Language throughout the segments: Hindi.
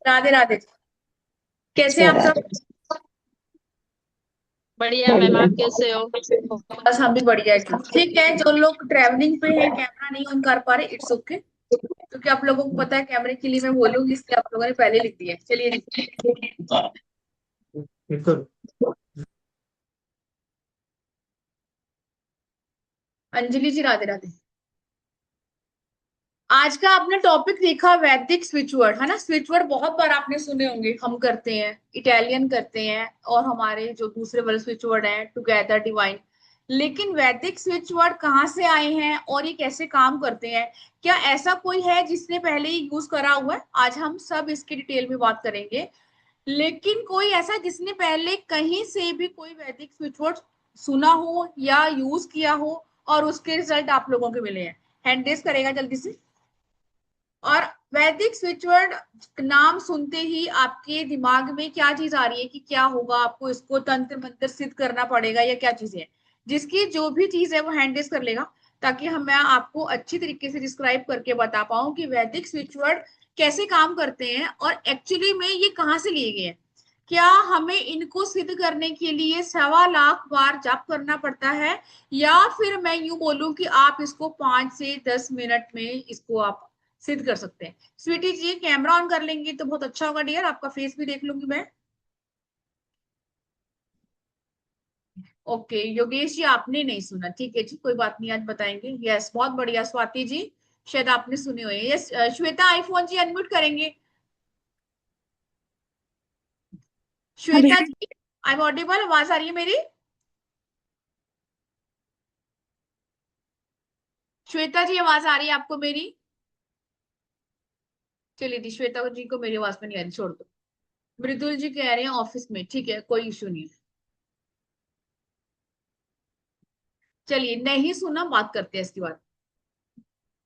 राधे राधे। कैसे हैं आप सब? बढ़िया मैम, आप कैसे हो? बस हम भी बढ़िया एकदम ठीक है। जो लोग ट्रैवलिंग पे हैं, कैमरा नहीं ऑन कर पा रहे, इट्स ओके, क्योंकि आप लोगों को पता है कैमरे के लिए मैं बोलूंगी, इसलिए आप लोगों ने पहले लिख दिया है। चलिए जी। बिल्कुल। अंजलि जी, राधे राधे। आज का आपने टॉपिक देखा, वैदिक स्विच वर्ड, है ना। स्विच वर्ड बहुत बार आपने सुने होंगे, हम करते हैं, इटालियन करते हैं, और हमारे जो दूसरे वाले स्विच वर्ड हैं, टुगेदर, डिवाइन। लेकिन वैदिक स्विच वर्ड कहाँ से आए हैं और ये कैसे काम करते हैं? क्या ऐसा कोई है जिसने पहले ही यूज करा हुआ है? आज हम सब इसकी डिटेल में बात करेंगे। लेकिन कोई ऐसा जिसने पहले कहीं से भी कोई वैदिक स्विच वर्ड सुना हो या यूज किया हो और उसके रिजल्ट आप लोगों के मिले हैं? हैंड रेस करेगा जल्दी से। और वैदिक स्विच वर्ड नाम सुनते ही आपके दिमाग में क्या चीज आ रही है कि क्या होगा, आपको इसको तंत्र मंत्र सिद्ध करना पड़ेगा या क्या चीजें हैं? जिसकी जो भी चीज है वो हैंड रेस कर लेगा, ताकि हम मैं आपको अच्छी तरीके से डिस्क्राइब करके बता पाऊं कि वैदिक स्विच वर्ड कैसे काम करते हैं और एक्चुअली में ये कहाँ से लिए गए हैं। क्या हमें इनको सिद्ध करने के लिए 1.25 लाख बार जाप करना पड़ता है, या फिर मैं यूं बोलूं कि आप इसको 5 से 10 मिनट में इसको आप सिद्ध कर सकते हैं? स्वीटी जी, कैमरा ऑन कर लेंगे तो बहुत अच्छा होगा डियर, आपका फेस भी देख लूंगी मैं। ओके योगेश जी, आपने नहीं सुना, ठीक है जी, कोई बात नहीं, आज बताएंगे। यस, बहुत बढ़िया। स्वाति जी, शायद आपने सुने हुए। यस, श्वेता आईफोन जी अनम्यूट करेंगे। हाँ श्वेता दीदी। जी, आई एम ऑडिबल, आवाज आ रही है मेरी? श्वेता जी, आवाज आ रही है आपको मेरी? चलिए जी, श्वेता जी को मेरी आवाज में नहीं आ रही, छोड़ दो। मृदुल जी कह रहे हैं ऑफिस में, ठीक है, कोई इशू नहीं है। चलिए, नहीं सुना, बात करते हैं इसके बाद।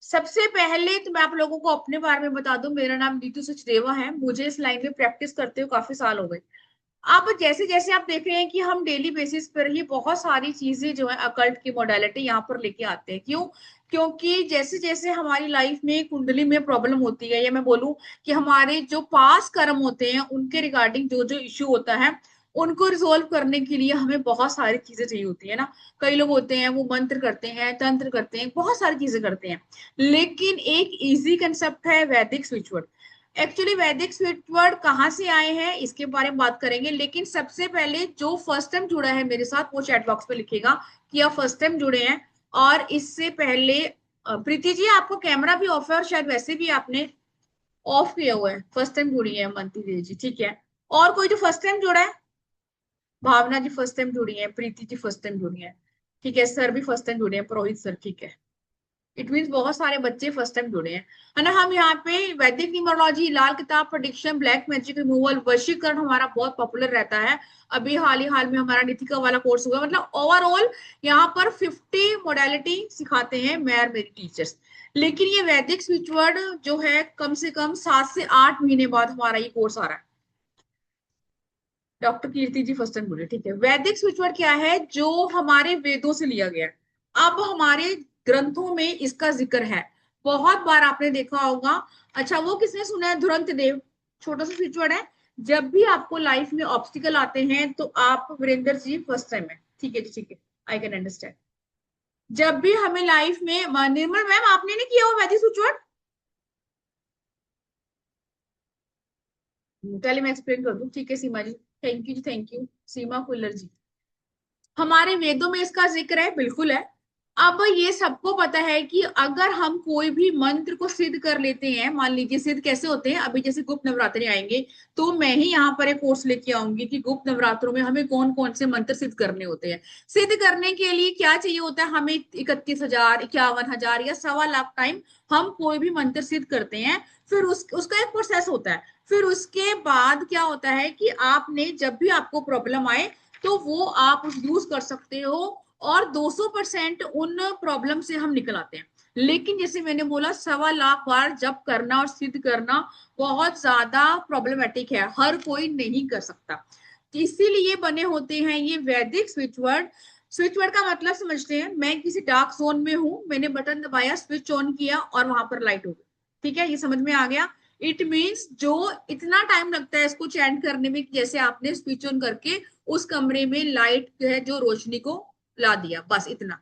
सबसे पहले तो मैं आप लोगों को अपने बारे में बता दूं, मेरा नाम नीतू सचदेवा है, मुझे इस लाइन में प्रैक्टिस करते हुए काफी साल हो गए। अब जैसे जैसे आप देख रहे हैं कि हम डेली बेसिस पर ही बहुत सारी चीजें जो है अकल्ट की मॉडलिटी यहाँ पर लेके आते हैं। क्यों? क्योंकि जैसे जैसे हमारी लाइफ में कुंडली में प्रॉब्लम होती है, या मैं बोलूं कि हमारे जो पास कर्म होते हैं उनके रिगार्डिंग जो जो इश्यू होता है, उनको रिजोल्व करने के लिए हमें बहुत सारी चीजें चाहिए होती है ना। कई लोग होते हैं वो मंत्र करते हैं, तंत्र करते हैं, बहुत सारी चीजें करते हैं। लेकिन एक इजी कंसेप्ट है वैदिक स्विच वर्ड। एक्चुअली वैदिक स्विच वर्ड कहाँ से आए हैं इसके बारे में बात करेंगे, लेकिन सबसे पहले जो फर्स्ट टाइम जुड़ा है मेरे साथ वो चैट बॉक्स पे लिखेगा कि आप फर्स्ट टाइम जुड़े हैं। और इससे पहले प्रीति जी, आपको कैमरा भी ऑफ है और शायद वैसे भी आपने ऑफ किया हुआ है। फर्स्ट टाइम जुड़ी है मंती देवी जी, ठीक है। और कोई जो फर्स्ट टाइम जुड़ा है? भावना जी फर्स्ट टाइम जुड़ी है, प्रीति जी फर्स्ट टाइम जुड़ी है, ठीक है। सर भी फर्स्ट टाइम जुड़े हैं, पुरोहित सर, ठीक है। इट मीन्स बहुत सारे बच्चे फर्स्ट टाइम जुड़े हैं, है ना। हम यहाँ पे वैदिक न्यूमरोलॉजी, लाल किताब, प्रेडिक्शन, ब्लैक मैजिक रिमूवल, वशीकरण हमारा बहुत पॉपुलर रहता है। अभी हाल में हमारा नितिका वाला कोर्स हुआ, मतलब ओवरऑल यहाँ पर 50 सिखाते हैं मैं और मेरी टीचर्स। लेकिन ये वैदिक स्विच वर्ड जो है, कम से कम 7 से 8 महीने बाद हमारा ये कोर्स आ रहा है। डॉक्टर कीर्ति जी फर्स्ट टाइम बोले, ठीक है। वैदिक स्विच वर्ड क्या है? जो हमारे वेदों से लिया गया है। अब हमारे ग्रंथों में इसका जिक्र है, बहुत बार आपने देखा होगा। अच्छा, वो किसने सुना है? धुरंत देव, छोटा सा स्विच वर्ड है। जब भी आपको लाइफ में ऑब्स्टिकल आते हैं तो आप, वीरेंद्र जी फर्स्ट टाइम है, ठीक है जी, ठीक है, आई कैन अंडरस्टैंड। जब भी हमें लाइफ में, निर्मल मैम आपने नहीं किया वो वैदिक स्विच वर्ड? पहले मैं एक्सप्लेन कर दूं, ठीक है। Seema ji, thank you ji, thank you. Seema Kullar ji, हमारे वेदों में इसका जिक्र है, बिल्कुल है। अब ये सबको पता है कि अगर हम कोई भी मंत्र को सिद्ध कर लेते हैं, मान लीजिए सिद्ध कैसे होते हैं, अभी जैसे गुप्त नवरात्रे आएंगे तो मैं ही यहाँ पर एक कोर्स लेके आऊंगी कि गुप्त नवरात्रों में हमें कौन कौन से मंत्र सिद्ध करने होते हैं। सिद्ध करने के लिए क्या चाहिए होता है हमें? 31,000, 51,000 या 1.25 लाख टाइम हम कोई भी मंत्र सिद्ध करते हैं। फिर उसका एक प्रोसेस होता है। फिर उसके बाद क्या होता है कि आपने जब भी आपको प्रॉब्लम आए तो वो आप यूज कर सकते हो, और 200% उन प्रॉब्लम से हम निकल आते हैं। लेकिन जैसे मैंने बोला, 1.25 लाख बार जब करना और सिद्ध करना बहुत ज्यादा प्रॉब्लमेटिक है, हर कोई नहीं कर सकता। इसीलिए बने होते हैं ये वैदिक स्विच वर्ड। स्विच वर्ड का मतलब समझते हैं, मैं किसी डार्क जोन में हूं, मैंने बटन दबाया, स्विच ऑन किया और वहां पर लाइट हो गई, ठीक है, ये समझ में आ गया। इट मीन्स जो इतना टाइम लगता है इसको चैंट करने में, जैसे आपने स्विच ऑन करके उस कमरे में लाइट जो है जो रोशनी को ला दिया, बस इतना।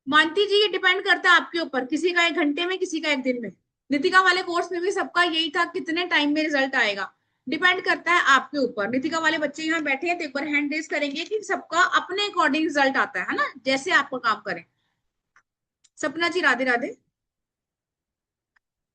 मानती जी ये डिपेंड करता है आपके ऊपर, किसी का 1 घंटे में, किसी का 1 दिन में। नितिका वाले कोर्स में भी सबका यही था, कितने टाइम में रिजल्ट आएगा, डिपेंड करता है आपके ऊपर। नितिका वाले बच्चे यहाँ बैठे हैं तो एक बार हैंड रेज करेंगे कि सबका अपने अकॉर्डिंग रिजल्ट आता है ना, जैसे आपको काम करें। सपना जी राधे राधे।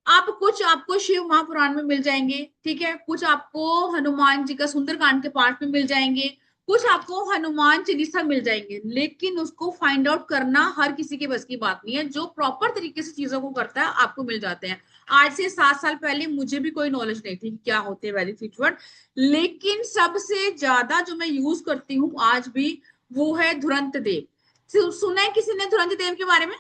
आप कुछ आपको शिव महापुराण में मिल जाएंगे, ठीक है, कुछ आपको हनुमान जी का सुंदरकांड के पाठ में मिल जाएंगे, कुछ आपको हनुमान चालीसा मिल जाएंगे, लेकिन उसको फाइंड आउट करना हर किसी के बस की बात नहीं है। जो प्रॉपर तरीके से चीजों को करता है आपको मिल जाते हैं। आज से 7 साल पहले मुझे भी कोई नॉलेज नहीं थी क्या होते हैं वैदिक स्विच वर्ड, लेकिन सबसे ज्यादा जो मैं यूज करती हूँ आज भी वो है धुरंत देव। सुना है किसी ने धुरंत देव के बारे में?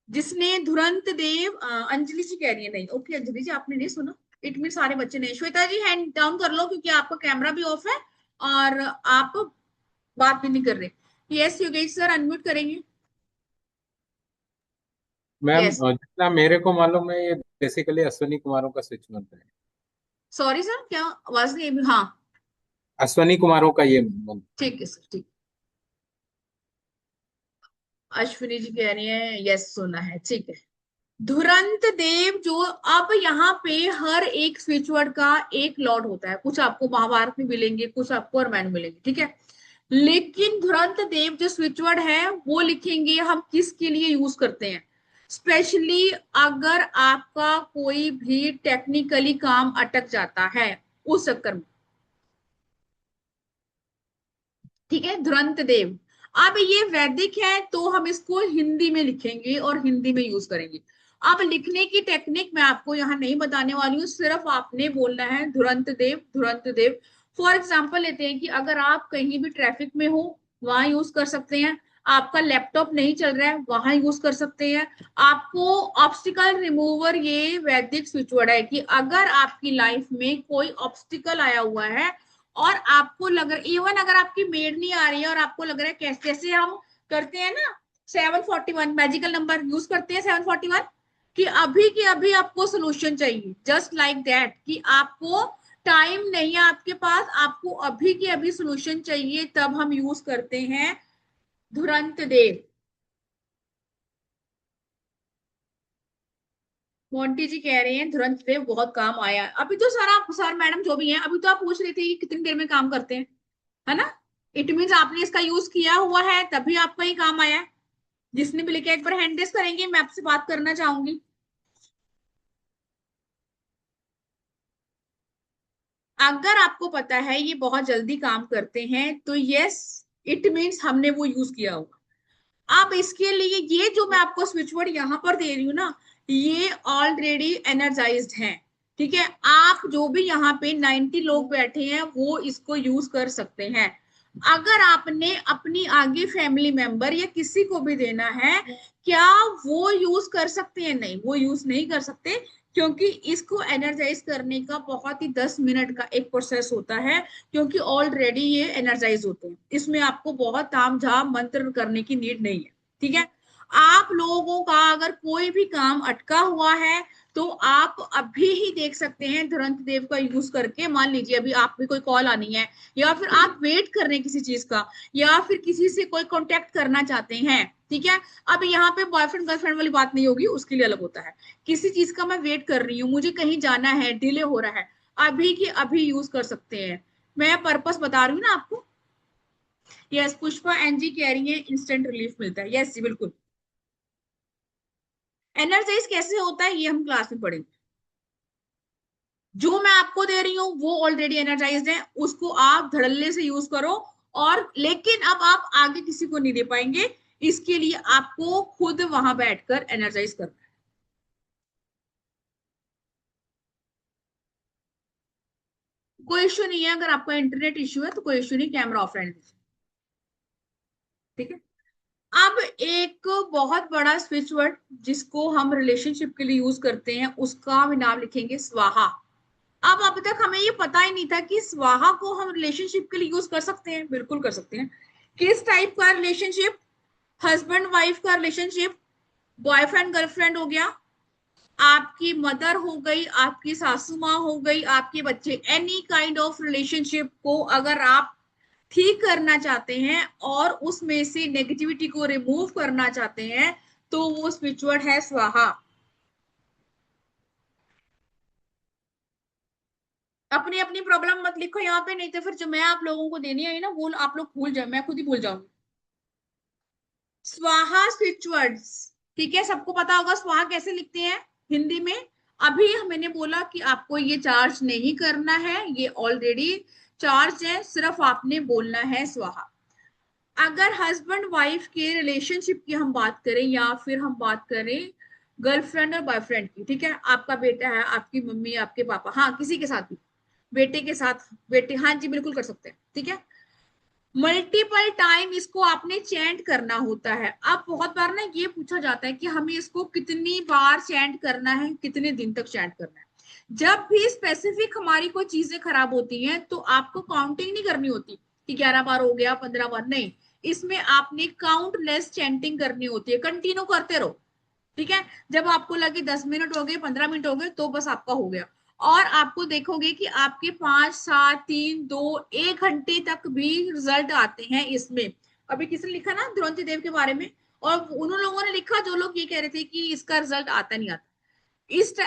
जिसने धुरंत देव, अंजलि जी कह रही है नहीं, ओके अंजलि जी आपने नहीं सुना, इट मीन सारे बच्चे नहीं। श्वेता जी हैंड डाउन कर लो क्योंकि आपका कैमरा भी ऑफ है और आप बात भी नहीं कर रहे। यस योगेश सर अनम्यूट करेंगे। मैम यस जितना मेरे को मालूम है ये बेसिकली अश्विनी कुमारों का स्विच मंत्र है। सॉरी सर क्या आवाज नहीं, हाँ अश्विनी कुमारों का ये मंत्र। ठीक है सर ठीक। अश्विनी जी कह रही है यस सुना है, ठीक है। धुरंत देव जो, अब यहाँ पे हर एक स्विच वर्ड का एक लॉर्ड होता है, कुछ आपको महाभारत में मिलेंगे, कुछ आपको रामायण में मिलेंगे, ठीक है। लेकिन धुरंत देव जो स्विच वर्ड है वो लिखेंगे हम किसके लिए यूज करते हैं, स्पेशली अगर आपका कोई भी टेक्निकली काम अटक जाता है उस चक्कर में, ठीक है। धुरंत देव, अब ये वैदिक है तो हम इसको हिंदी में लिखेंगे और हिंदी में यूज करेंगे। अब लिखने की टेक्निक मैं आपको यहाँ नहीं बताने वाली हूँ, सिर्फ आपने बोलना है धुरंत देव धुरंत देव। फॉर एग्जाम्पल लेते हैं कि अगर आप कहीं भी ट्रैफिक में हो वहां यूज कर सकते हैं, आपका लैपटॉप नहीं चल रहा है वहां यूज कर सकते हैं। आपको ऑब्स्टिकल रिमूवर ये वैदिक स्विच वर्ड है कि अगर आपकी लाइफ में कोई ऑब्स्टिकल आया हुआ है और आपको लग रहा, इवन अगर आपकी मेड नहीं आ रही है और आपको लग रहा है कैसे, जैसे हम करते हैं ना 741 मैजिकल नंबर यूज करते हैं 741, कि अभी के अभी आपको सोल्यूशन चाहिए, जस्ट लाइक दैट, कि आपको टाइम नहीं है आपके पास, आपको अभी के अभी सोल्यूशन चाहिए, तब हम यूज करते हैं धुरंत देव। मोंटी जी कह रहे हैं धुरंत देव बहुत काम आया। अभी तो सारा सर मैडम जो भी हैं अभी तो आप पूछ रहे थे कि कितनी देर में काम करते हैं, है ना। इट मीन्स आपने इसका यूज किया हुआ है तभी आपका ही काम आया है। जिसने भी लिखा एक बार हैंड रेस करेंगे, मैं आपसे बात करना चाहूंगी। अगर आपको पता है ये बहुत जल्दी काम करते हैं तो यस, इट मीन्स हमने वो यूज किया होगा। अब इसके लिए ये जो मैं आपको स्विच वर्ड यहां पर दे रही हूँ ना, ये ऑलरेडी एनर्जाइज्ड हैं, ठीक है। आप जो भी यहाँ पे 90 लोग बैठे हैं वो इसको यूज कर सकते हैं। अगर आपने अपनी आगे फैमिली मेंबर या किसी को भी देना है, क्या वो यूज कर सकते हैं? नहीं, वो यूज नहीं कर सकते, क्योंकि इसको एनर्जाइज करने का बहुत ही 10 मिनट का एक प्रोसेस होता है, क्योंकि ऑलरेडी ये एनर्जाइज होते हैं, इसमें आपको बहुत ताम झाम मंत्र करने की नीड नहीं है, ठीक है। आप लोगों का अगर कोई भी काम अटका हुआ है तो आप अभी ही देख सकते हैं धुरंत देव का यूज करके। मान लीजिए अभी आप भी कोई कॉल आनी है, या फिर आप वेट कर रहे हैं किसी चीज का, या फिर किसी से कोई कांटेक्ट करना चाहते हैं, ठीक है। अब यहाँ पे बॉयफ्रेंड गर्लफ्रेंड वाली बात नहीं होगी, उसके लिए अलग होता है। किसी चीज का मैं वेट कर रही हूँ, मुझे कहीं जाना है, डिले हो रहा है, अभी की अभी यूज कर सकते हैं। मैं पर्पस बता रही हूँ ना आपको। यस पुष्पा एनजी कह रही है इंस्टेंट रिलीफ मिलता है, यस जी बिल्कुल। एनर्जाइज कैसे होता है ये हम क्लास में पढ़ेंगे। जो मैं आपको दे रही हूँ वो ऑलरेडी एनर्जाइज्ड है, उसको आप धड़ल्ले से यूज करो। और लेकिन अब आप आगे किसी को नहीं दे पाएंगे, इसके लिए आपको खुद वहां बैठकर एनर्जाइज करना है। कोई इश्यू नहीं है, अगर आपका इंटरनेट इश्यू है तो कोई इश्यू नहीं, कैमरा ऑफ रहने दीजिए, ठीक है। अब एक बहुत बड़ा स्विच वर्ड जिसको हम रिलेशनशिप के लिए यूज करते हैं उसका भी नाम लिखेंगे स्वाहा। अब तक हमें ये पता ही नहीं था कि स्वाहा को हम रिलेशनशिप के लिए यूज कर सकते हैं, बिल्कुल कर सकते हैं। किस टाइप का रिलेशनशिप? हस्बैंड वाइफ का रिलेशनशिप, बॉयफ्रेंड गर्लफ्रेंड हो गया, आपकी मदर हो गई, आपकी सासू माँ हो गई, आपके बच्चे, एनी काइंड ऑफ रिलेशनशिप को अगर आप ठीक करना चाहते हैं और उसमें से नेगेटिविटी को रिमूव करना चाहते हैं तो वो स्विच वर्ड है स्वाहा। अपनी अपनी प्रॉब्लम मत लिखो यहाँ पे, नहीं तो फिर जो मैं आप लोगों को देनी है ना वो आप लोग भूल जाए, मैं खुद ही भूल जाऊंगी। स्वाहा स्विच वर्ड्स, ठीक है, सबको पता होगा स्वाहा कैसे लिखते हैं हिंदी में। अभी मैंने बोला कि आपको ये चार्ज नहीं करना है, ये ऑलरेडी चार्ज है, सिर्फ आपने बोलना है स्वाहा। अगर हस्बैंड वाइफ के रिलेशनशिप की हम बात करें या फिर हम बात करें गर्लफ्रेंड और बॉयफ्रेंड की, ठीक है, आपका बेटा है, आपकी मम्मी, आपके पापा, हाँ किसी के साथ भी, बेटे के साथ, बेटे, हाँ जी बिल्कुल कर सकते हैं, ठीक है। मल्टीपल टाइम इसको आपने चैंट करना होता है। अब बहुत बार ना ये पूछा जाता है कि हमें इसको कितनी बार चैंट करना है, कितने दिन तक चैंट करना है। जब भी स्पेसिफिक हमारी कोई चीजें खराब होती हैं तो आपको काउंटिंग नहीं करनी होती कि 11 बार हो गया, 15 बार नहीं, इसमें आपने काउंटलेस चैंटिंग करनी होती है, कंटिन्यू करते रहो, ठीक है। जब आपको लगे 10 मिनट हो गए, 15 मिनट हो गए, तो बस आपका हो गया। और आपको देखोगे कि आपके 5, 7, 3, 2, 1 घंटे तक भी रिजल्ट आते हैं इसमें। अभी किसी ने लिखा ना द्रोणती देव के बारे में, और उन लोगों ने लिखा जो लोग ये कह रहे थे कि इसका रिजल्ट आता नहीं आता।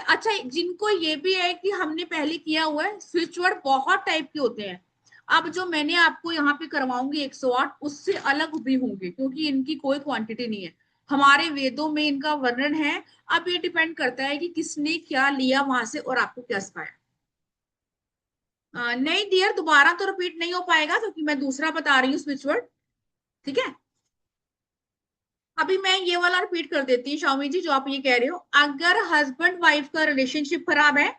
अच्छा, जिनको ये भी है कि हमने पहले किया हुआ है, स्विच वर्ड बहुत टाइप के होते हैं। अब जो मैंने आपको यहाँ पे करवाऊंगी 108, उससे अलग भी होंगे क्योंकि इनकी कोई क्वांटिटी नहीं है, हमारे वेदों में इनका वर्णन है। अब ये डिपेंड करता है कि किसने क्या लिया वहां से और आपको क्या सिखाया। नहीं डियर, दोबारा तो रिपीट नहीं हो पाएगा क्योंकि मैं दूसरा बता रही हूँ स्विच वर्ड, ठीक है। अभी मैं ये वाला रिपीट कर देती हूँ शाओमी जी, जो आप ये कह रहे हो, अगर हस्बैंड वाइफ का रिलेशनशिप खराब है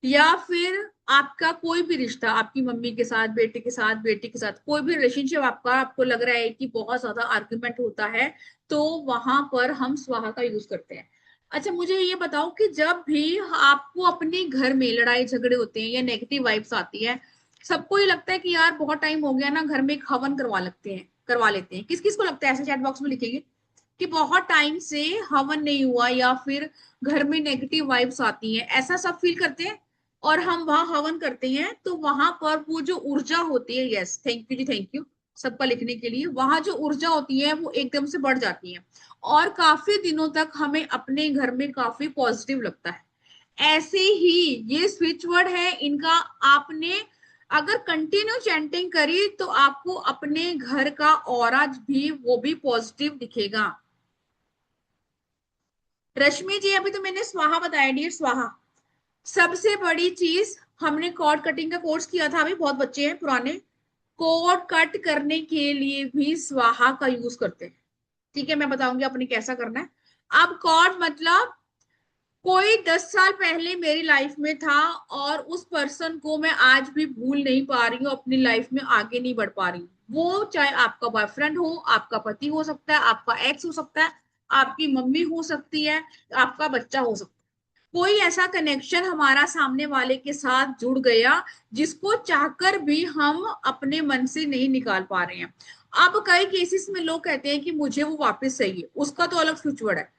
या फिर आपका कोई भी रिश्ता, आपकी मम्मी के साथ, बेटे के साथ, बेटी के साथ, कोई भी रिलेशनशिप आपका, आपको लग रहा है कि बहुत ज्यादा आर्ग्यूमेंट होता है, तो वहां पर हम स्वाहा का यूज करते हैं। अच्छा मुझे ये बताओ कि जब भी आपको अपने घर में लड़ाई झगड़े होते हैं या नेगेटिव वाइब्स आती है, सबको ये लगता है कि यार बहुत टाइम हो गया ना, घर में एक हवन करवा लेते हैं, किस किस को लगता है, ऐसे चैट बॉक्स में लिखेंगे कि बहुत टाइम से हवन नहीं हुआ या फिर घर में नेगेटिव वाइब्स आती हैं, ऐसा सब फील करते हैं। और हम वहां हवन करते हैं तो वहां पर वो जो ऊर्जा होती है, yes thank you ji, thank you सबका लिखने के लिए, वहां जो ऊर्जा होती है वो एकदम से बढ़ जाती है और काफी दिनों तक हमें अपने घर में काफी पॉजिटिव लगता है। ऐसे ही ये स्विच वर्ड है इनका, आपने अगर कंटिन्यू चैंटिंग करी तो आपको अपने घर का ऑरा भी वो भी पॉजिटिव दिखेगा। रश्मि जी अभी तो मैंने स्वाहा बताया डियर, स्वाहा। सबसे बड़ी चीज, हमने कॉर्ड कटिंग का कोर्स किया था, अभी बहुत बच्चे हैं पुराने, कॉर्ड कट करने के लिए भी स्वाहा का यूज करते हैं, ठीक है, मैं बताऊंगी आपने कैसा करना है। अब कॉर्ड मतलब कोई 10 साल पहले मेरी लाइफ में था और उस पर्सन को मैं आज भी भूल नहीं पा रही हूँ, अपनी लाइफ में आगे नहीं बढ़ पा रही हूँ। वो चाहे आपका बॉयफ्रेंड हो, आपका पति हो सकता है, आपका एक्स हो सकता है, आपकी मम्मी हो सकती है, आपका बच्चा हो सकता है, कोई ऐसा कनेक्शन हमारा सामने वाले के साथ जुड़ गया जिसको चाहकर भी हम अपने मन से नहीं निकाल पा रहे हैं। अब कई केसेस में लोग कहते हैं कि मुझे वो वापस चाहिए, उसका तो अलग स्विच वर्ड है।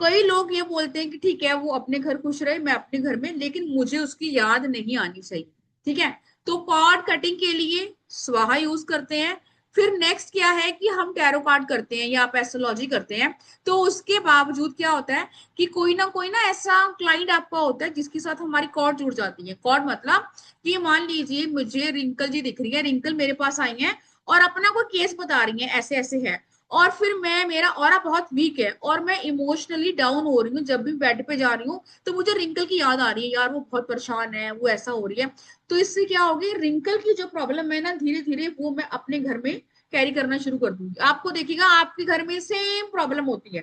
कई लोग ये बोलते हैं कि ठीक है वो अपने घर खुश रहे, मैं अपने घर में, लेकिन मुझे उसकी याद नहीं आनी चाहिए, ठीक है। तो कॉर्ड कटिंग के लिए स्वाहा यूज करते हैं। फिर नेक्स्ट क्या है कि हम टैरो कार्ड करते हैं या आप एस्ट्रोलॉजी करते हैं, तो उसके बावजूद क्या होता है कि कोई ना ऐसा क्लाइंट आपका होता है जिसके साथ हमारी कॉर्ड जुड़ जाती है। कॉर्ड मतलब कि मान लीजिए मुझे रिंकल जी दिख रही है, रिंकल मेरे पास आई है और अपना कोई केस बता रही है, ऐसे ऐसे है, और फिर मैं, मेरा ऑरा बहुत वीक है और मैं इमोशनली डाउन हो रही हूँ, जब भी बेड पे जा रही हूँ तो मुझे रिंकल की याद आ रही है, यार वो बहुत परेशान है, वो ऐसा हो रही है। तो इससे क्या होगी, रिंकल की जो प्रॉब्लम है ना, धीरे धीरे वो मैं अपने घर में कैरी करना शुरू कर दूंगी। आपको देखिएगा आपके घर में सेम प्रॉब्लम होती है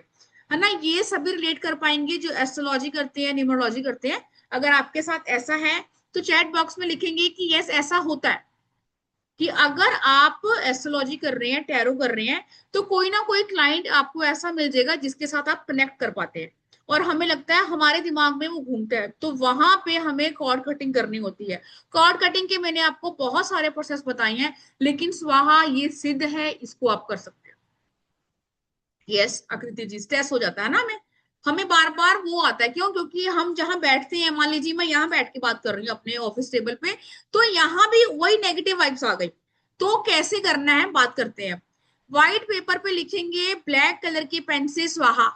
ना। ये सभी रिलेट कर पाएंगे जो एस्ट्रोलॉजी करते हैं, न्यूमरोलॉजी करते हैं। अगर आपके साथ ऐसा है तो चैट बॉक्स में लिखेंगे कि यस ऐसा होता है, कि अगर आप एस्ट्रोलॉजी कर रहे हैं, टैरो कर रहे हैं, तो कोई ना कोई क्लाइंट आपको ऐसा मिल जाएगा जिसके साथ आप कनेक्ट कर पाते हैं और हमें लगता है हमारे दिमाग में वो घूमता है, तो वहां पे हमें कॉर्ड कटिंग करनी होती है। कॉर्ड कटिंग के मैंने आपको बहुत सारे प्रोसेस बताए हैं, लेकिन स्वाहा ये सिद्ध है, इसको आप कर सकते हैं। यस आकृति जी, स्ट्रेस हो जाता है ना हमें, हमें बार बार वो आता है। क्यों? क्योंकि हम जहां बैठते हैं, मान लीजिए मैं यहाँ बैठ के बात कर रही हूँ अपने ऑफिस टेबल पे, तो यहाँ भी वही नेगेटिव वाइब्स आ गई। तो कैसे करना है, बात करते हैं। व्हाइट पेपर पे लिखेंगे ब्लैक कलर की पेन से स्वाहा,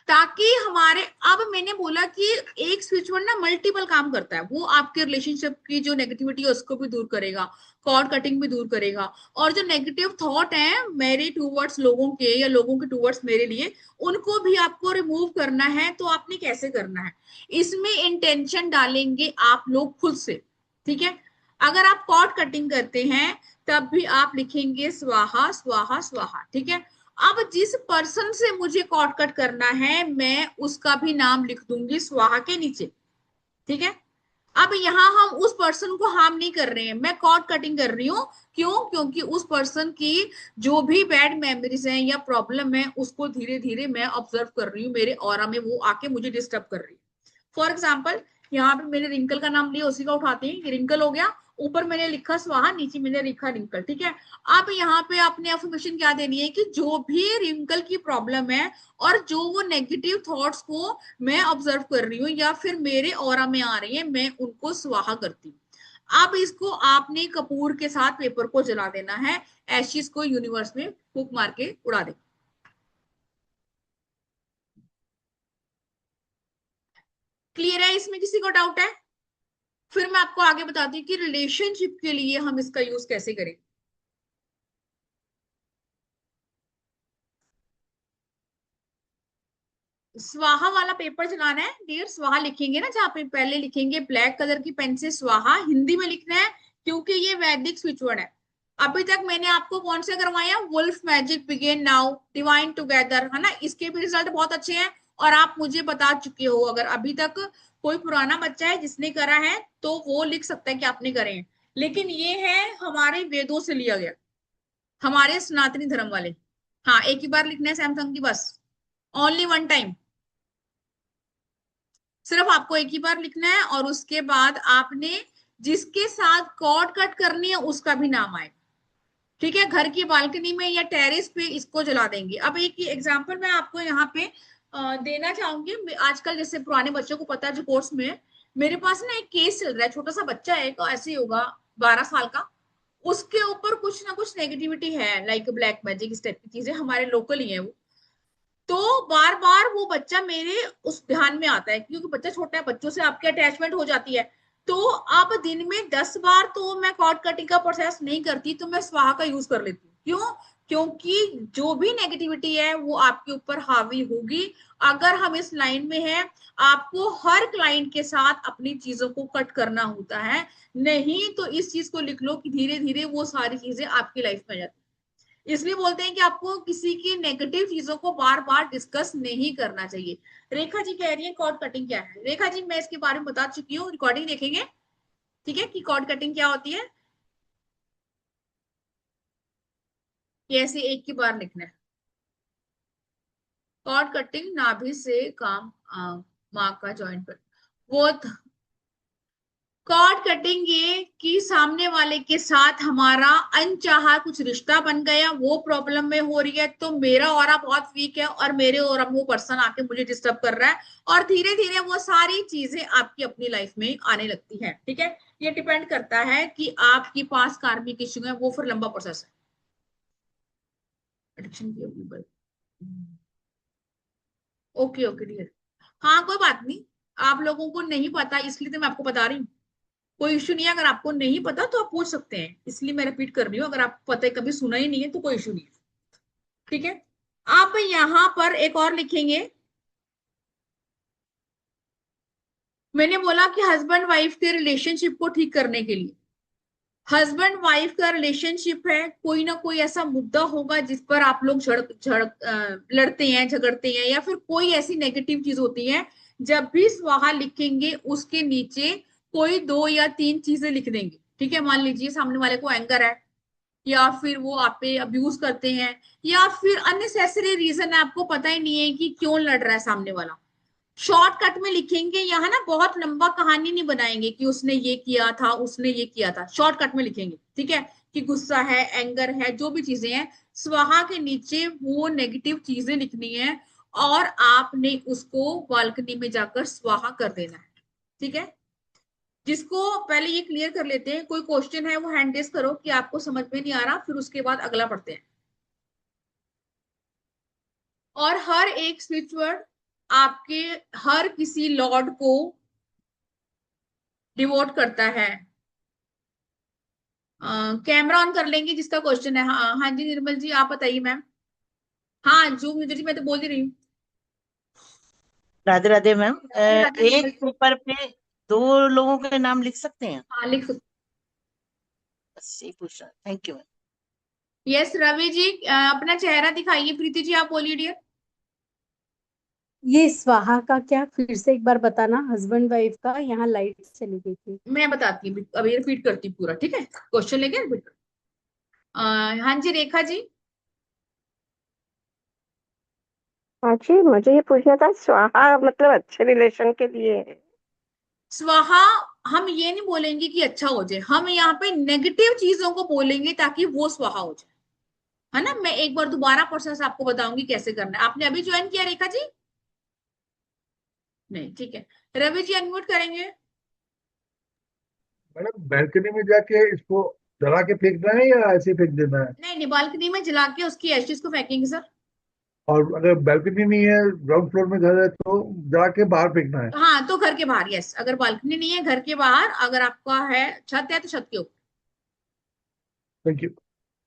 ताकि हमारे, अब मैंने बोला कि एक स्विच वर्ड ना मल्टीपल काम करता है, वो आपके रिलेशनशिप की जो नेगेटिविटी है उसको भी दूर करेगा, कॉर्ड कटिंग भी दूर करेगा, और जो नेगेटिव थॉट है मेरे टूवर्ड्स लोगों के या लोगों के टूवर्ड्स मेरे लिए, उनको भी आपको रिमूव करना है। तो आपने कैसे करना है, इसमें इंटेंशन डालेंगे आप लोग खुद से, ठीक है। अगर आप कॉर्ड कटिंग करते हैं तब भी आप लिखेंगे स्वाहा स्वाहा स्वाहा, ठीक है। अब जिस पर्सन से मुझे कॉर्ड कट करना है मैं उसका भी नाम लिख दूंगी स्वाहा के नीचे, ठीक है। अब यहाँ हम उस पर्सन को हार्म नहीं कर रहे हैं, मैं कॉर्ड कटिंग कर रही हूँ। क्यों? क्योंकि उस पर्सन की जो भी बैड मेमोरीज हैं या प्रॉब्लम है उसको धीरे धीरे मैं ऑब्जर्व कर रही हूँ, मेरे ऑरा में वो आके मुझे डिस्टर्ब कर रही है। फॉर एग्जाम्पल यहाँ पे मैंने रिंकल का नाम लिया, उसी का उठाते हैं, ये रिंकल हो गया, ऊपर मैंने लिखा स्वाहा, नीचे मैंने लिखा रिंकल, ठीक है। अब यहाँ पे आपने अफर्मेशन क्या देनी है कि जो भी रिंकल की प्रॉब्लम है और जो वो नेगेटिव थॉट्स को मैं ऑब्जर्व कर रही हूँ या फिर मेरे ऑरा में आ रही है, मैं उनको स्वाहा करती हूँ। अब इसको आपने कपूर के साथ पेपर को जला देना है, एशिस को यूनिवर्स में फूंक मार के उड़ा दे। क्लियर है? इसमें किसी को डाउट है? फिर मैं आपको आगे बताती हूँ कि रिलेशनशिप के लिए हम इसका यूज कैसे करें। स्वाहा वाला पेपर चलाना है डियर, स्वाहा लिखेंगे ना, जहाँ पे पहले लिखेंगे ब्लैक कलर की पेन से स्वाहा, हिंदी में लिखना है क्योंकि ये वैदिक स्विच वर्ड है। अभी तक मैंने आपको कौन से करवाया, wolf magic begin now, divine together, है ना, इसके भी रिजल्ट बहुत अच्छे हैं और आप मुझे बता चुके हो। अगर अभी तक कोई पुराना बच्चा है जिसने करा है तो वो लिख सकता है कि आपने करे हैं, लेकिन ये है हमारे वेदों से लिया गया, हमारे सनातनी धर्म वाले। हाँ, एक ही बार लिखना है सैमसंग की, बस ओनली वन टाइम, सिर्फ आपको एक ही बार लिखना है और उसके बाद आपने जिसके साथ कॉर्ड कट करनी है उसका भी नाम आए, ठीक है। घर की बालकनी में या टेरेस पे इसको जला देंगे। अब एक एग्जांपल मैं आपको यहाँ पे देना चाहूंगी। आजकल जैसे पुराने बच्चों को पता है जो कोर्स में है, मेरे पास ना एक केस चल रहा है, छोटा सा बच्चा है, ऐसे ही होगा 12 साल का, उसके ऊपर कुछ ना कुछ नेगेटिविटी है, लाइक ब्लैक मैजिक, इस टाइप की चीजें, हमारे लोकल ही है वो। तो बार बार वो बच्चा मेरे उस ध्यान में आता है, क्योंकि बच्चा छोटा है, बच्चों से आपकी अटैचमेंट हो जाती है। तो अब दिन में 10 बार तो मैं कॉर्ड कटिंग का प्रोसेस नहीं करती, तो मैं स्वाहा का यूज कर लेती हूँ। क्यों? क्योंकि जो भी नेगेटिविटी है वो आपके ऊपर हावी होगी। अगर हम इस लाइन में हैं, आपको हर क्लाइंट के साथ अपनी चीजों को कट करना होता है, नहीं तो इस चीज को लिख लो कि धीरे धीरे वो सारी चीजें आपकी लाइफ में आ जाती है। इसलिए बोलते हैं कि आपको किसी की नेगेटिव चीजों को बार बार डिस्कस नहीं करना चाहिए। रेखा जी कह रही है कॉर्ड कटिंग क्या है। रेखा जी, मैं इसके बारे में बता चुकी हूँ, रिकॉर्डिंग देखेंगे, ठीक है, कि कॉर्ड कटिंग क्या होती है। ये ऐसे एक की बार लिखना है, कॉर्ड कटिंग नाभि से काम माँ का जॉइंट पर, वो कॉर्ड कटिंग ये कि सामने वाले के साथ हमारा अनचाहा कुछ रिश्ता बन गया, वो प्रॉब्लम में हो रही है, तो मेरा ऑरा बहुत वीक है और मेरे ऑरा में वो पर्सन आके मुझे डिस्टर्ब कर रहा है, और धीरे धीरे वो सारी चीजें आपकी अपनी लाइफ में आने लगती है, ठीक है। ये डिपेंड करता है कि आपकी पास कार्मिक इश्यू है, वो फिर लंबा प्रोसेस है। एडिक्शन की ओके ओके डियर, हाँ कोई बात नहीं, आप लोगों को नहीं पता इसलिए तो मैं आपको बता रही हूँ, कोई इशू नहीं है। अगर आपको नहीं पता तो आप पूछ सकते हैं, इसलिए मैं रिपीट कर रही हूँ। अगर आपको पता है, कभी सुना ही नहीं है, तो कोई इशू नहीं है, ठीक है। आप यहां पर एक और लिखेंगे, मैंने बोला कि हस्बैंड वाइफ के रिलेशनशिप को ठीक करने के लिए, हस्बैंड वाइफ का रिलेशनशिप है, कोई ना कोई ऐसा मुद्दा होगा जिस पर आप लोग लड़ते हैं, झगड़ते हैं, या फिर कोई ऐसी नेगेटिव चीज होती है। जब भी स्वाहा लिखेंगे उसके नीचे कोई 2 या 3 चीजें लिख देंगे, ठीक है। मान लीजिए सामने वाले को एंगर है, या फिर वो आप पे अब्यूज करते हैं, या फिर अननेसेसरी रीजन है, आपको पता ही नहीं है कि क्यों लड़ रहा है सामने वाला, शॉर्टकट में लिखेंगे। यहाँ ना बहुत लंबा कहानी नहीं बनाएंगे कि उसने ये किया था, उसने ये किया था, शॉर्टकट में लिखेंगे, ठीक है, कि गुस्सा है, एंगर है, जो भी चीजें हैं स्वाहा के नीचे वो नेगेटिव चीजें लिखनी है और आपने उसको बालकनी में जाकर स्वाहा कर देना है। ठीक है, जिसको पहले ये क्लियर कर लेते हैं, कोई क्वेश्चन है वो हैंड रेस करो कि आपको समझ में नहीं आ रहा, फिर उसके बाद अगला पढ़ते हैं। और हर एक स्विच वर्ड आपके हर किसी लॉर्ड को डिवोट करता है। कैमरा ऑन कर लेंगे जिसका क्वेश्चन है। हाँ हाँ जी निर्मल जी आप बताइए मैम। हाँ जो मुझे जी मैं तो बोल ही रही हूँ। राधे राधे मैम। राधे राधे निर्मल एक जी। पेपर पे दो लोगों के नाम लिख सकते हैं? हाँ लिख सकते। बस यही पूछ रहा। Thank you ma'am. Yes Ravi ji अपना चेहरा दिखाइए। प्रीति जी आप बोलिए डियर। ये स्वाहा का क्या फिर से एक बार बताना, हस्बैंड वाइफ का, यहाँ लाइट चली गई थी। मैं बताती हूँ अभी, रिपीट करती हूँ पूरा। ठीक है, क्वेश्चन लेके रिपीट। हाँ जी रेखा जी। हाँ जी, मुझे ये पूछना था, स्वाहा मतलब अच्छे रिलेशन के लिए है। स्वाहा हम ये नहीं बोलेंगे कि अच्छा हो जाए, हम यहाँ पे नेगेटिव चीजों को बोलेंगे ताकि वो स्वाहा हो जाए, है ना। मैं एक बार दोबारा प्रोसेस आपको बताऊंगी कैसे करना है। आपने अभी ज्वाइन किया रेखा जी? नहीं, ठीक है। रवि जी अनम्यूट करेंगे। मैडम बैल्कनी में जाके इसको जला के फेंकना है या ऐसे ही फेंक देना है? नहीं नहीं, बालकनी में जला के उसकी एशेज को फेंकेंगे सर। और अगर बैल्कनी नहीं है, ग्राउंड फ्लोर में घर है, तो जला के बाहर फेंकना है? हाँ तो घर के बाहर, यस। अगर बालकनी नहीं है घर के बाहर, अगर आपका है छत है तो छत के ऊपर। Thank you.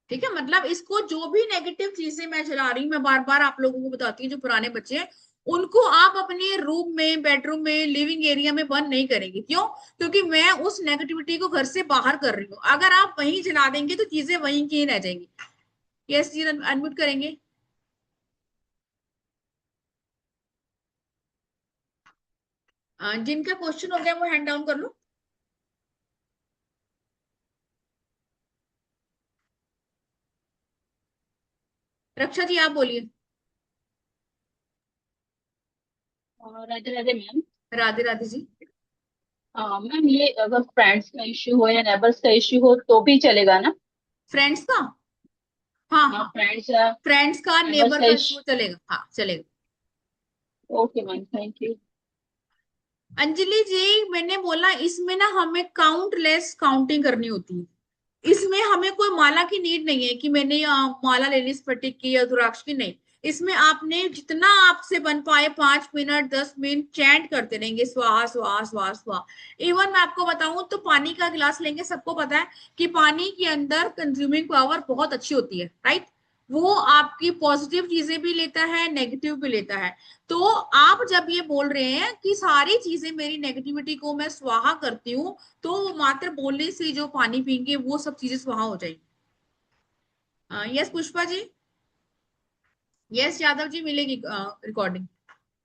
ठीक है, मतलब इसको जो भी नेगेटिव चीजें मैं चला रही हूँ, मैं बार बार आप लोगों को बताती हूँ, जो पुराने बच्चे हैं उनको आप अपने रूम में, बेडरूम में, लिविंग एरिया में बंद नहीं करेंगे। क्यों? क्योंकि मैं उस नेगेटिविटी को घर से बाहर कर रही हूँ। अगर आप वहीं जला देंगे तो चीजें वहीं की रह जाएंगी। यस जी अनम्यूट करेंगे। जिनका क्वेश्चन हो गया वो हैंड डाउन कर लो। रक्षा जी आप बोलिए। राधे राधे मैम। राधे राधे जी। मैम ये अगर फ्रेंड्स का इश्यू हो या नेबर्स का इश्यू हो तो भी चलेगा ना? फ्रेंड्स का, हाँ हाँ, हाँ, फ्रेंड्स या फ्रेंड्स का नेबर्स नेबर का का इशू इश्यू। चलेगा, हाँ चलेगा। Okay ma'am, thank you. Anjali ji मैंने बोला इसमें ना हमें काउंटलेस काउंटिंग करनी होती है। इसमें हमें कोई माला की नीड नहीं है कि मैंने माला ले ली स्फटिक की या रुद्राक्ष की, नहीं। इसमें आपने जितना आपसे बन पाए 5 मिनट 10 मिनट चैंट करते रहेंगे, स्वाहा स्वाहा स्वाहा स्वाहा। इवन मैं आपको बताऊं तो पानी का गिलास लेंगे, सबको पता है कि पानी के अंदर कंज्यूमिंग पावर बहुत अच्छी होती है, राइट। वो आपकी पॉजिटिव चीजें भी लेता है, नेगेटिव भी लेता है। तो आप जब ये बोल रहे हैं कि सारी चीजें मेरी नेगेटिविटी को मैं स्वाहा करती हूँ, तो मात्र बोलने से जो पानी पियेंगे वो सब चीजें स्वाहा हो जाएंगी। यस पुष्पा जी। यस यादव जी मिलेगी रिकॉर्डिंग।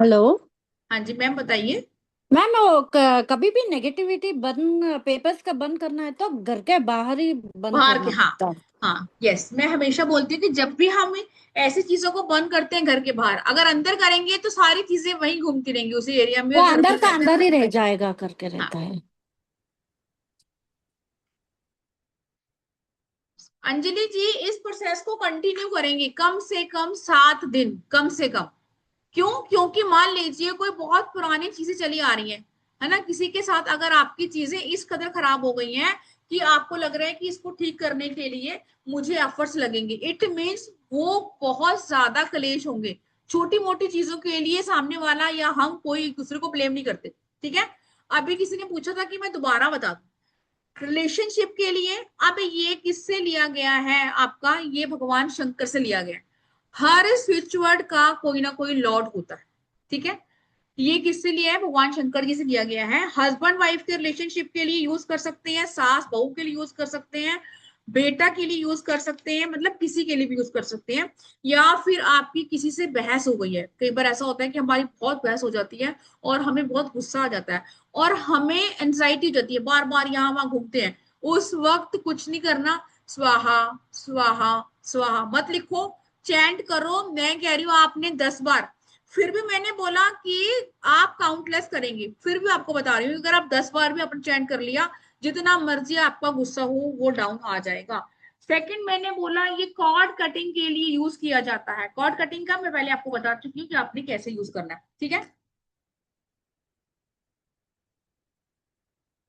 हेलो हाँ जी मैम बताइए। मैम, वो कभी भी नेगेटिविटी बंद, पेपर्स का बंद करना है तो घर के बाहर ही बंद बाहर के, करना हाँ पड़ता है। हाँ यस, मैं हमेशा बोलती हूँ कि जब भी हम ऐसी चीजों को बंद करते हैं घर के बाहर, अगर अंदर करेंगे तो सारी चीजें वहीं घूमती रहेंगी उसी एरिया में वो और घर अंदर में का रहता अंदर ही है। रह जाएगा करके हाँ रहता है। अंजलि जी इस प्रोसेस को कंटिन्यू करेंगे कम से कम 7 दिन, कम से कम। क्यों? क्योंकि मान लीजिए कोई बहुत पुरानी चीजें चली आ रही है ना, किसी के साथ अगर आपकी चीजें इस कदर खराब हो गई हैं कि आपको लग रहा है कि इसको ठीक करने के लिए मुझे एफर्ट्स लगेंगे, इट मीन्स वो बहुत ज्यादा क्लेश होंगे। छोटी मोटी चीजों के लिए सामने वाला या हम कोई एक दूसरे को ब्लेम नहीं करते। ठीक है, अभी किसी ने पूछा था कि मैं दोबारा बता दूं, रिलेशनशिप के लिए अब ये किससे लिया गया है आपका, ये भगवान शंकर से लिया गया है। हर स्विच वर्ड का कोई ना कोई लॉर्ड होता है। ठीक है, ये किससे लिया है? भगवान शंकर जी से लिया गया है। हस्बैंड वाइफ के रिलेशनशिप के लिए यूज कर सकते हैं, सास बहू के लिए यूज कर सकते हैं, बेटा के लिए यूज कर सकते हैं, मतलब किसी के लिए भी यूज कर सकते हैं। या फिर आपकी किसी से बहस हो गई है, कई बार ऐसा होता है कि हमारी बहुत बहस हो जाती है और हमें बहुत गुस्सा आ जाता है और हमें एंजाइटी हो जाती है, बार बार यहाँ वहां घूमते हैं। उस वक्त कुछ नहीं करना, स्वाहा स्वाहा स्वाहा मत लिखो, चैंट करो। मैं कह रही हूँ आपने 10 बार, फिर भी मैंने बोला कि आप काउंटलेस करेंगे, फिर भी आपको बता रही हूँ अगर आप 10 बार भी अपना चैंट कर लिया, जितना मर्जी आपका गुस्सा हो वो डाउन आ जाएगा। सेकंड मैंने बोला ये कॉर्ड कटिंग के लिए यूज किया जाता है। कॉर्ड कटिंग का मैं पहले आपको बता चुकी हूँ कि आपने कैसे यूज करना है, ठीक है।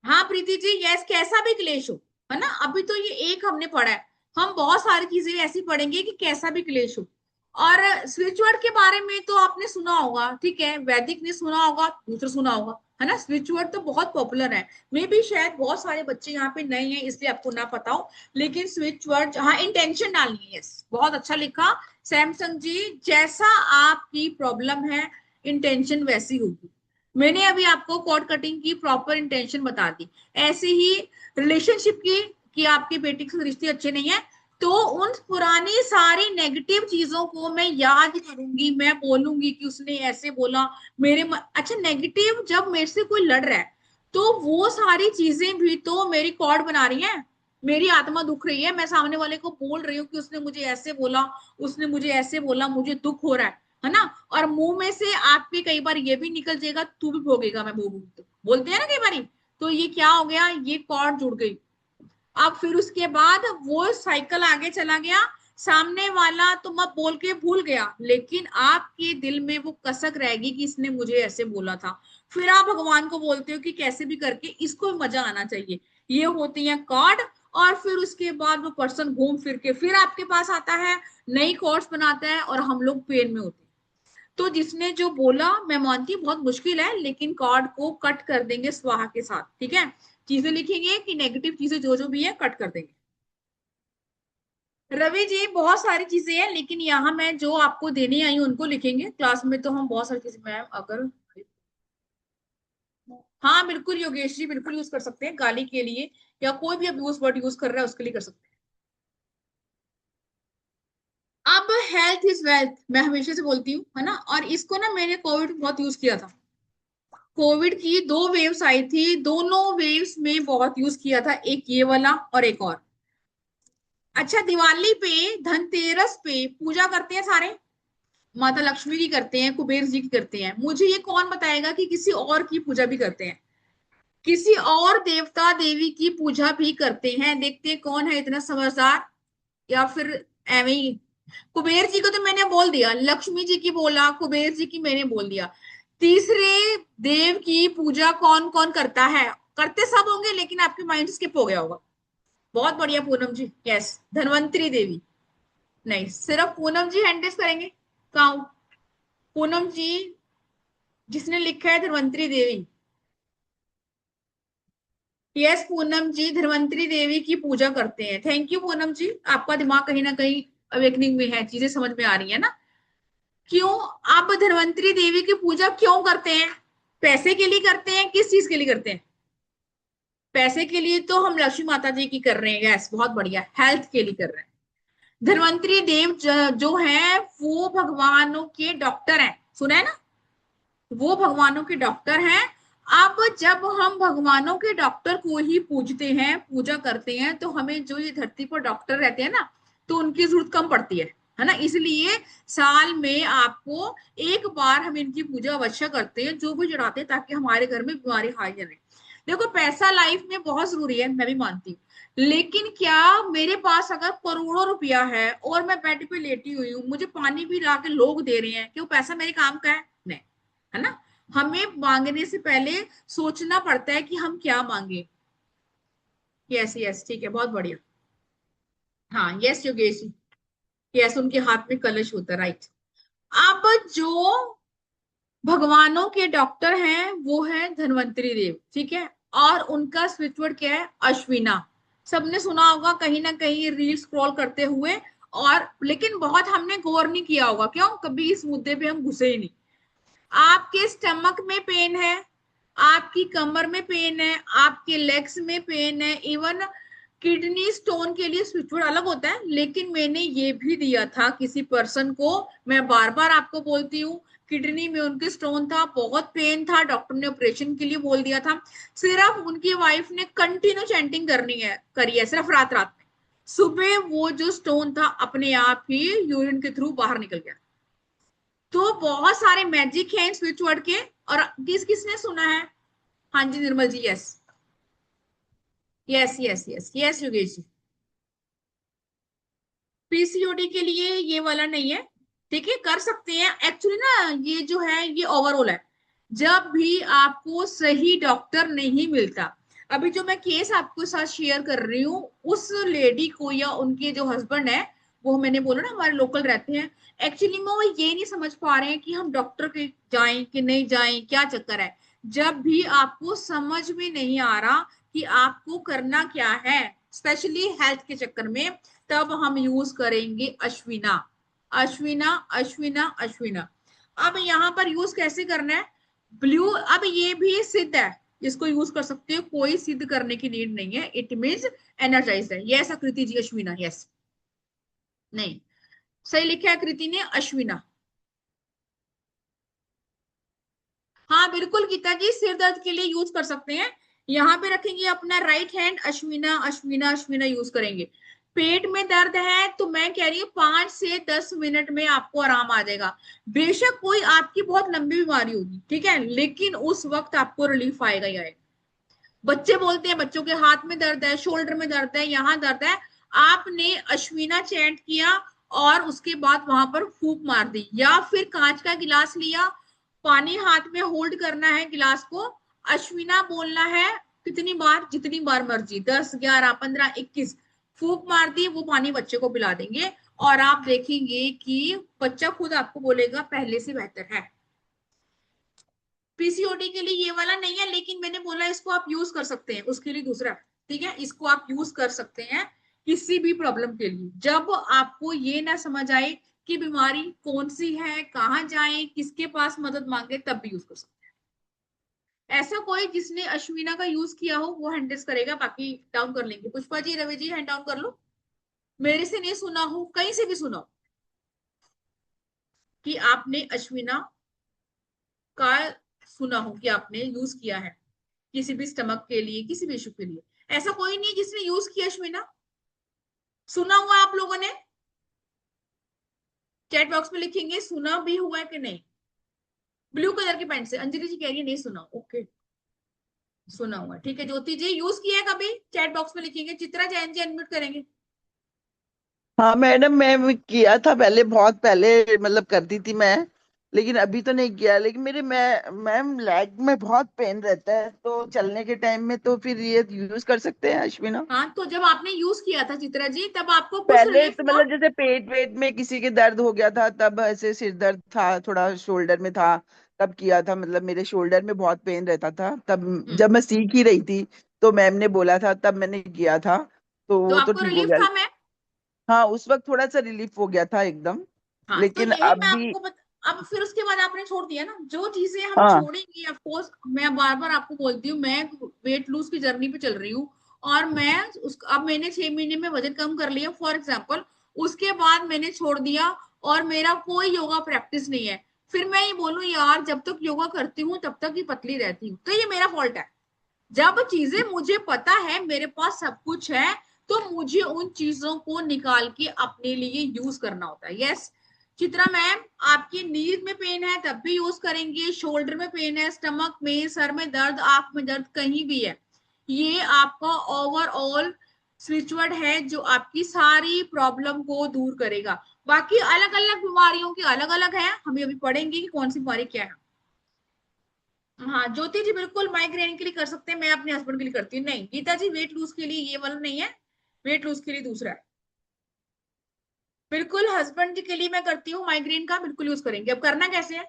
हाँ प्रीति जी, यस, कैसा भी क्लेश हो, है ना। अभी तो ये एक हमने पढ़ा है, हम बहुत सारी चीजें ऐसी पढ़ेंगे कि कैसा भी क्लेश हो। और स्विच वर्ड के बारे में तो आपने सुना होगा, ठीक है, वैदिक ने सुना होगा, दूसरा सुना होगा, है ना। स्विच वर्ड तो बहुत पॉपुलर है, मे भी शायद बहुत सारे बच्चे यहाँ पे नए हैं इसलिए आपको ना पता हो, लेकिन स्विच वर्ड, हाँ, इंटेंशन डालनी है, यस, बहुत अच्छा लिखा सैमसंग जी, जैसा आपकी प्रॉब्लम है इंटेंशन वैसी होगी। मैंने अभी आपको कॉर्ड कटिंग की प्रॉपर इंटेंशन बता दी। ऐसे ही रिलेशनशिप की, कि आपकी बेटी के रिश्ते अच्छे नहीं है, तो उन पुरानी सारी नेगेटिव चीजों को मैं याद करूंगी, मैं बोलूंगी कि उसने ऐसे बोला अच्छा, नेगेटिव जब मेरे से कोई लड़ रहा है तो वो सारी चीजें भी तो मेरी कॉर्ड बना रही हैं, मेरी आत्मा दुख रही है, मैं सामने वाले को बोल रही हूँ कि उसने मुझे ऐसे बोला, उसने मुझे ऐसे बोला, मुझे दुख हो रहा है ना। और मुंह में से आपके कई बार ये भी निकल जाएगा, तू भी भोगेगा मैं भोगूंगी, तो बोलते हैं ना कई बार। तो ये क्या हो गया, ये कॉर्ड जुड़ गई। अब फिर उसके बाद वो साइकिल आगे चला गया, सामने वाला तो मत बोल के भूल गया, लेकिन आपके दिल में वो कसक रहेगी कि इसने मुझे ऐसे बोला था। फिर आप भगवान को बोलते हो कि कैसे भी करके इसको मजा आना चाहिए। ये होती है कॉर्ड। और फिर उसके बाद वो पर्सन घूम फिर के फिर आपके पास आता है, नई कॉर्ड्स बनाता है, और हम लोग पेन में होते हैं। तो जिसने जो बोला, मैं मानती हूँ बहुत मुश्किल है, लेकिन कॉर्ड को कट कर देंगे स्वाहा के साथ, ठीक है। चीजें लिखेंगे कि नेगेटिव चीजें जो जो भी है कट कर देंगे। रवि जी, बहुत सारी चीजें हैं, लेकिन यहाँ मैं जो आपको देने आई हूँ उनको लिखेंगे, क्लास में तो हम बहुत सारी चीजें, मैम अगर, हाँ बिल्कुल योगेश जी, बिल्कुल यूज कर सकते हैं गाली के लिए, या कोई भी अब्यूज वर्ड यूज कर रहा है उसके लिए कर सकते हैं। अब हेल्थ इज वेल्थ मैं हमेशा से बोलती हूँ, है ना, और इसको ना मैंने कोविड में बहुत यूज किया था। कोविड की 2 वेव्स आई थी, दोनों वेव्स में बहुत यूज किया था, एक ये वाला और एक और। अच्छा, दिवाली पे, धनतेरस पे पूजा करते हैं सारे, माता लक्ष्मी की करते हैं, कुबेर जी की करते हैं, मुझे ये कौन बताएगा कि किसी और की पूजा भी करते हैं, किसी और देवता देवी की पूजा भी करते हैं, देखते हैं कौन है इतना समझदार, या फिर एवं ही। कुबेर जी को तो मैंने बोल दिया, लक्ष्मी जी की बोला, कुबेर जी की मैंने बोल दिया। तीसरे देव की पूजा कौन कौन करता है, करते सब होंगे, लेकिन आपके माइंड स्किप हो गया होगा। बहुत बढ़िया पूनम जी, यस, धनवंतरी देवी। नहीं, सिर्फ पूनम जी हैंड रेस करेंगे, काउंट। पूनम जी, जिसने लिखा है धन्वंतरी देवी, यस पूनम जी, धन्वंतरी देवी की पूजा करते हैं। थैंक यू पूनम जी, आपका दिमाग कहीं ना कहीं अवेकनिंग में है, चीजें समझ में आ रही है ना। क्यों, आप धन्वंतरी देवी की पूजा क्यों करते हैं, पैसे के लिए करते हैं, किस चीज के लिए करते हैं। पैसे के लिए तो हम लक्ष्मी माता जी की कर रहे हैं, यस बहुत बढ़िया, हेल्थ के लिए कर रहे हैं। धन्वंतरी देव जो है वो भगवानों के डॉक्टर हैं, सुना है ना, वो भगवानों के डॉक्टर हैं। अब जब हम भगवानों के डॉक्टर को ही पूजते हैं, पूजा करते हैं, तो हमें जो ये धरती पर डॉक्टर रहते हैं ना, तो उनकी जरूरत कम पड़ती है ना। इसलिए साल में आपको एक बार हम इनकी पूजा अवश्य करते हैं, जो भी चढ़ाते हैं, ताकि हमारे घर में बीमारी हाई न रहे। देखो, पैसा लाइफ में बहुत जरूरी है, मैं भी मानती हूँ, लेकिन क्या मेरे पास अगर करोड़ों रुपया है और मैं बेड पे लेटी हुई हूँ, मुझे पानी भी ला के लोग दे रहे हैं, कि वो पैसा मेरे काम का है, नहीं, है ना। हमें मांगने से पहले सोचना पड़ता है कि हम क्या मांगे। यस यस, ठीक है, बहुत बढ़िया। हाँ यस योगेश जी, यस, उनके हाथ में कलश होता है, राइट। अब जो भगवानों के डॉक्टर हैं वो है धन्वंतरी देव, ठीक है, और उनका स्विच वर्ड क्या है, अश्विना। सबने सुना होगा कहीं ना कहीं रील स्क्रॉल करते हुए, और लेकिन बहुत हमने गौर नहीं किया होगा, क्यों, कभी इस मुद्दे पे हम घुसे ही नहीं। आपके स्टमक में पेन है, आपकी कमर में पेन है, आपके लेग्स में पेन है, इवन किडनी स्टोन के लिए स्विचवर्ड अलग होता है, लेकिन मैंने ये भी दिया था किसी पर्सन को, मैं बार बार आपको बोलती हूँ, किडनी में उनके स्टोन था, बहुत पेन था, डॉक्टर ने ऑपरेशन के लिए बोल दिया था, सिर्फ उनकी वाइफ ने कंटिन्यू चैंटिंग करी है सिर्फ रात रात में, सुबह वो जो स्टोन था अपने आप ही यूरिन के थ्रू बाहर निकल गया। तो बहुत सारे मैजिक हैं स्विच वर्ड के। और किस किसने सुना है, हाँ जी Nirmal ji, yes yes yes yes yes Yogesh ji, PCOD के लिए ये वाला नहीं है, ठीक है, कर सकते हैं। एक्चुअली ना ये जो है ये ओवरऑल है। जब भी आपको सही डॉक्टर नहीं मिलता, अभी जो मैं केस आपके साथ शेयर कर रही हूँ, उस लेडी को या उनके जो हस्बैंड है, वो मैंने बोला ना हमारे लोकल रहते हैं, एक्चुअली में वो ये नहीं समझ पा रहे हैं कि हम डॉक्टर के जाएं कि नहीं जाएं, क्या चक्कर है। जब भी आपको समझ में नहीं आ रहा कि आपको करना क्या है, स्पेशली हेल्थ के चक्कर में, तब हम यूज करेंगे अश्विना, अश्विना, अश्विना, अश्विना। अब यहाँ पर यूज कैसे करना है, ब्लू, अब ये भी सिद्ध है, इसको यूज कर सकते हो, कोई सिद्ध करने की नीड नहीं है, इट मीन्स एनर्जाइज है। यस आकृति जी, अश्विना, यस, नहीं सही लिखा है कृति ने, अश्विना। हाँ बिल्कुल गीता जी, सिर दर्द के लिए यूज कर सकते हैं। यहाँ पे रखेंगे अपना राइट हैंड, अश्विना, अश्विना, अश्विना यूज करेंगे। पेट में दर्द है तो मैं कह रही हूँ 5 से 10 मिनट में आपको आराम आ जाएगा। बेशक कोई आपकी बहुत लंबी बीमारी होगी, ठीक है, लेकिन उस वक्त आपको रिलीफ आएगा ही आएगा। बच्चे बोलते हैं, बच्चों के हाथ में दर्द है, शोल्डर में दर्द है, यहाँ दर्द है, आपने अश्विना चैंट किया और उसके बाद वहां पर फूंक मार दी, या फिर कांच का गिलास लिया, पानी हाथ में होल्ड करना है गिलास को, अश्विना बोलना है कितनी बार, जितनी बार मर्जी, 10, 11, 15, 21, फूंक मार दी, वो पानी बच्चे को पिला देंगे और आप देखेंगे कि बच्चा खुद आपको बोलेगा पहले से बेहतर है। पीसीओडी के लिए ये वाला नहीं है, लेकिन मैंने बोला इसको आप यूज कर सकते हैं, उसके लिए दूसरा, ठीक है, इसको आप यूज कर सकते हैं किसी भी प्रॉब्लम के लिए। जब आपको ये ना समझ आए कि बीमारी कौन सी है, कहाँ जाए, किसके पास मदद मांगे, तब भी यूज कर सकते हैं। ऐसा कोई जिसने अश्विना का यूज किया हो वो हैंड रेस करेगा, बाकी डाउन कर लेंगे। पुष्पा जी, रवि जी, हैंड डाउन कर लो। मेरे से नहीं सुना हो, कहीं से भी सुना हो कि आपने अश्विना का, सुना हो कि आपने यूज किया है किसी भी स्टमक के लिए, किसी भी इशू के लिए। ऐसा कोई नहीं है जिसने यूज किया अश्विना, सुना हुआ आप लोगों ने? चैट बॉक्स में लिखेंगे सुना भी हुआ है कि नहीं। ब्लू कलर की पैंट से अंजलि जी कह रही है नहीं सुना, ओके, सुना हुआ, ठीक है। ज्योति जी, यूज किया है कभी? चैट बॉक्स में लिखेंगे। चित्रा जैन जी अनम्यूट करेंगे। हाँ मैडम, मैं किया था पहले, बहुत पहले मतलब करती थी मैं, लेकिन अभी तो नहीं किया। लेकिन मेरे मैम लेग में बहुत पेन रहता है, तो चलने के टाइम में तो फिर ये यूज कर सकते हैं अश्विना? हाँ, तो जब आपने यूज किया था चित्रा जी, तब आपको कुछ पहले रिलीफ तो हुआ? मतलब जैसे पेट वेट में किसी के दर्द हो गया था, तब ऐसे सिर दर्द था, थोड़ा शोल्डर में था, तब किया था। मतलब मेरे शोल्डर में बहुत पेन रहता था तब, जब मैं सीख ही रही थी, तो मैम ने बोला था, तब मैंने किया था, तो तो वो तो आपको ठीक हो रिलीफ गया। था मैम? हाँ उस वक्त थोड़ा सा रिलीफ हो गया था एकदम, हाँ, तो लेकिन यही अब मैं भी। आपको अब फिर उसके बाद आपने छोड़ दिया ना, जो चीजें हम हाँ छोड़ेंगे, ऑफ कोर्स मैं बार बार आपको बोलती हूँ, मैं वेट लूज की जर्नी पे चल रही हूँ, और मैं अब मैंने 6 महीने में वजन कम कर लिया फॉर एग्जाम्पल, उसके बाद मैंने छोड़ दिया और मेरा कोई योगा प्रैक्टिस नहीं है, फिर मैं ये बोलूं यार जब तक योगा करती हूँ तब तक ही पतली रहती हूँ, तो ये मेरा फॉल्ट है। जब चीजें मुझे पता है, मेरे पास सब कुछ है, तो मुझे उन चीजों को निकाल के अपने लिए यूज करना होता है। यस चित्रा मैम, आपकी नीज में पेन है तब भी यूज करेंगे, शोल्डर में पेन है, स्टमक में, सर में दर्द, आंख में दर्द, कहीं भी है, ये आपका ओवरऑल स्विचवर्ड है जो आपकी सारी प्रॉब्लम को दूर करेगा। बाकी अलग अलग बीमारियों की अलग अलग है, हम अभी पढ़ेंगे कि कौन सी बीमारी क्या है। हाँ ज्योति जी, बिल्कुल माइग्रेन के लिए कर सकते हैं, मैं अपने हस्बैंड के लिए करती हूँ। नहीं गीता जी, वेट लूज के लिए ये वाला नहीं है, वेट लूज के लिए दूसरा है। बिल्कुल हस्बैंड जी के लिए मैं करती हूँ माइग्रेन का, बिल्कुल यूज करेंगे। अब करना कैसे है,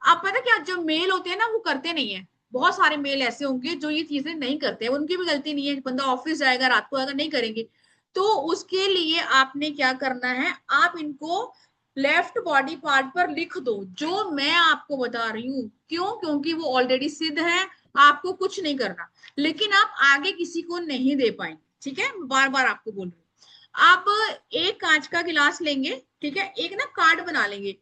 आप पता क्या, जो मेल होते हैं ना वो करते नहीं है, बहुत सारे मेल ऐसे होंगे जो ये चीजें नहीं करते हैं, उनकी भी गलती नहीं है, बंदा ऑफिस जाएगा रात को अगर नहीं करेंगे, तो उसके लिए आपने क्या करना है, आप इनको लेफ्ट बॉडी पार्ट पर लिख दो जो मैं आपको बता रही हूँ। क्यों? क्योंकि वो ऑलरेडी सिद्ध है, आपको कुछ नहीं करना, लेकिन आप आगे किसी को नहीं दे पाएंगे, ठीक है, बार बार आपको बोल रही हूँ। आप एक कांच का गिलास लेंगे, ठीक है, एक ना कार्ड बना लेंगे,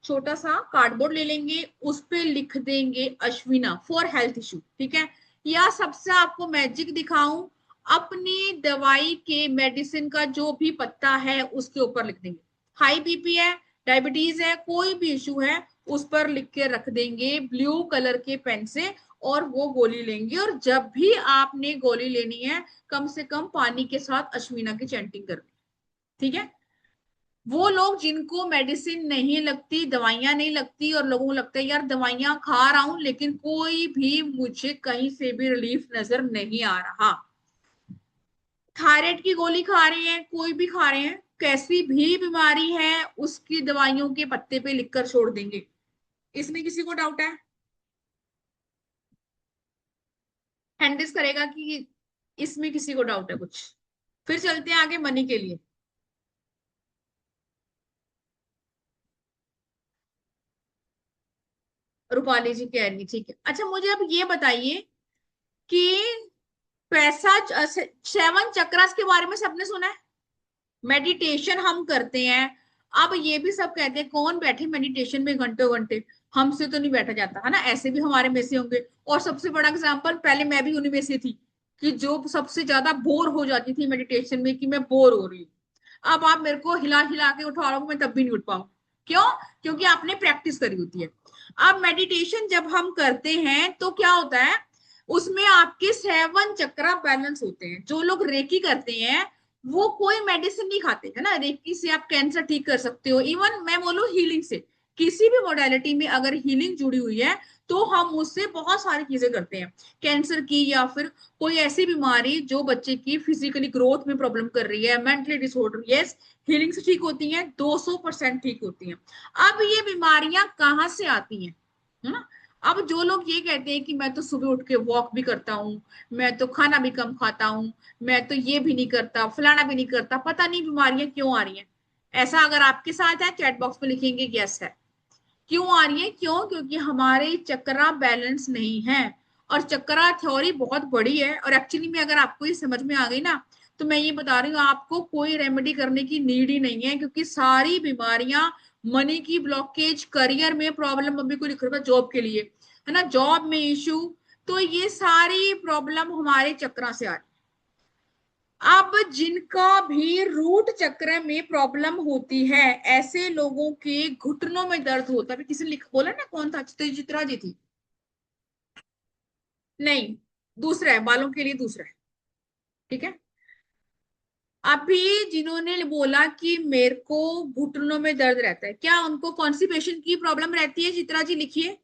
छोटा सा कार्डबोर्ड ले लेंगे, उस पे लिख देंगे अश्विना फॉर हेल्थ इशू, ठीक है, या सबसे आपको मैजिक दिखाऊं, अपनी दवाई के मेडिसिन का जो भी पत्ता है उसके ऊपर लिख देंगे, हाई बीपी है, डायबिटीज है, कोई भी इशू है, उस पर लिख के रख देंगे ब्लू कलर के पेन से, और वो गोली लेंगे, और जब भी आपने गोली लेनी है कम से कम पानी के साथ अश्विना की चैंटिंग करनी, ठीक है। वो लोग जिनको मेडिसिन नहीं लगती, दवाइयां नहीं लगती, और लोगों को लगता है यार दवाइयां खा रहा हूं लेकिन कोई भी मुझे कहीं से भी रिलीफ नजर नहीं आ रहा। थायराइड की गोली खा रहे हैं, कोई भी खा रहे हैं, कैसी भी बीमारी है उसकी दवाइयों के पत्ते पे लिखकर छोड़ देंगे। इसमें किसी को डाउट है? हैंडिस करेगा कि इसमें किसी को डाउट है कुछ? फिर चलते हैं आगे मनी के लिए। रूपाली जी कह रही है, ठीक है। अच्छा मुझे अब ये बताइए कि पैसा 7 चक्रास के बारे में सबने सुना है? मेडिटेशन हम करते हैं। अब ये भी सब कहते हैं कौन बैठे मेडिटेशन में घंटों घंटे, हमसे तो नहीं बैठा जाता है ना, ऐसे भी हमारे में से होंगे। और सबसे बड़ा एग्जांपल, पहले मैं भी उन्हीं में से थी कि जो सबसे ज्यादा बोर हो जाती थी मेडिटेशन में, कि मैं बोर हो रही हूँ। अब आप मेरे को हिला हिला के उठाओगे मैं तब भी नहीं उठ पाऊँ। क्यों? क्योंकि आपने प्रैक्टिस करी होती है। अब मेडिटेशन जब हम करते हैं तो क्या होता है, उसमें आपके 7 चक्रा बैलेंस होते हैं। जो लोग रेकी करते हैं वो कोई मेडिसिन नहीं खाते है ना, रेकी से आप कैंसर ठीक कर सकते हो। इवन मैं बोलूं हीलिंग से, किसी भी मोडालिटी में अगर हीलिंग जुड़ी हुई है तो हम उससे बहुत सारी चीजें करते हैं। कैंसर की, या फिर कोई ऐसी बीमारी जो बच्चे की फिजिकली ग्रोथ में प्रॉब्लम कर रही है, मेंटली डिसऑर्डर, यस, हीलिंग से ठीक होती हैं, 200% ठीक होती हैं। अब ये बीमारियां कहाँ से आती हैं, है ना? अब जो लोग ये कहते हैं कि मैं तो सुबह उठ के वॉक भी करता हूँ, मैं तो खाना भी कम खाता हूँ, मैं तो ये भी नहीं करता, फलाना भी नहीं करता, पता नहीं बीमारियां क्यों आ रही हैं। ऐसा अगर आपके साथ है चैट बॉक्स में लिखेंगे यस है। क्यों आ रही है? क्यों? क्योंकि हमारे चक्रा बैलेंस नहीं है। और चक्रा थ्योरी बहुत बड़ी है, और एक्चुअली में अगर आपको ये समझ में आ गई ना, तो मैं ये बता रही हूँ आपको कोई रेमेडी करने की नीड ही नहीं है, क्योंकि सारी बीमारियां, मनी की ब्लॉकेज, करियर में प्रॉब्लम, अभी कोई लिख रहा था जॉब के लिए, है ना, जॉब में इशू, तो ये सारी प्रॉब्लम हमारे चक्रा से आ रही। अब जिनका भी रूट चक्र में प्रॉब्लम होती है, ऐसे लोगों के घुटनों में दर्द होता है। किसी ने लिख बोला ना, कौन था, चित्रा जी थी? नहीं, दूसरा है, बालों के लिए दूसरा है, ठीक है। अभी जिन्होंने बोला कि मेरे को घुटनों में दर्द रहता है, क्या उनको कॉन्स्टिपेशन की प्रॉब्लम रहती है? चित्रा जी लिखिए।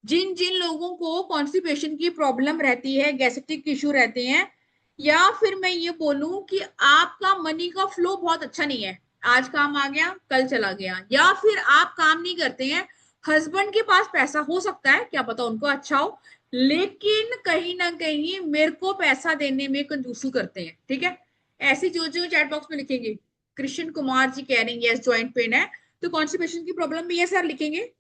जिन जिन लोगों को कॉन्स्टिपेशन की प्रॉब्लम रहती है, गैस्ट्रिक इश्यू रहते हैं, या फिर मैं ये बोलूं कि आपका मनी का फ्लो बहुत अच्छा नहीं है, आज काम आ गया कल चला गया, या फिर आप काम नहीं करते हैं, हस्बैंड के पास पैसा हो सकता है, क्या पता उनको अच्छा हो, लेकिन कहीं ना कहीं मेरे को पैसा देने में कंजूसी करते हैं, ठीक है। ऐसी जो जो चैट बॉक्स में लिखेंगे। कृष्ण कुमार जी कह रहे हैं यस जॉइंट पेन है, तो कॉन्स्टिपेशन की प्रॉब्लम भी है सर, लिखेंगे।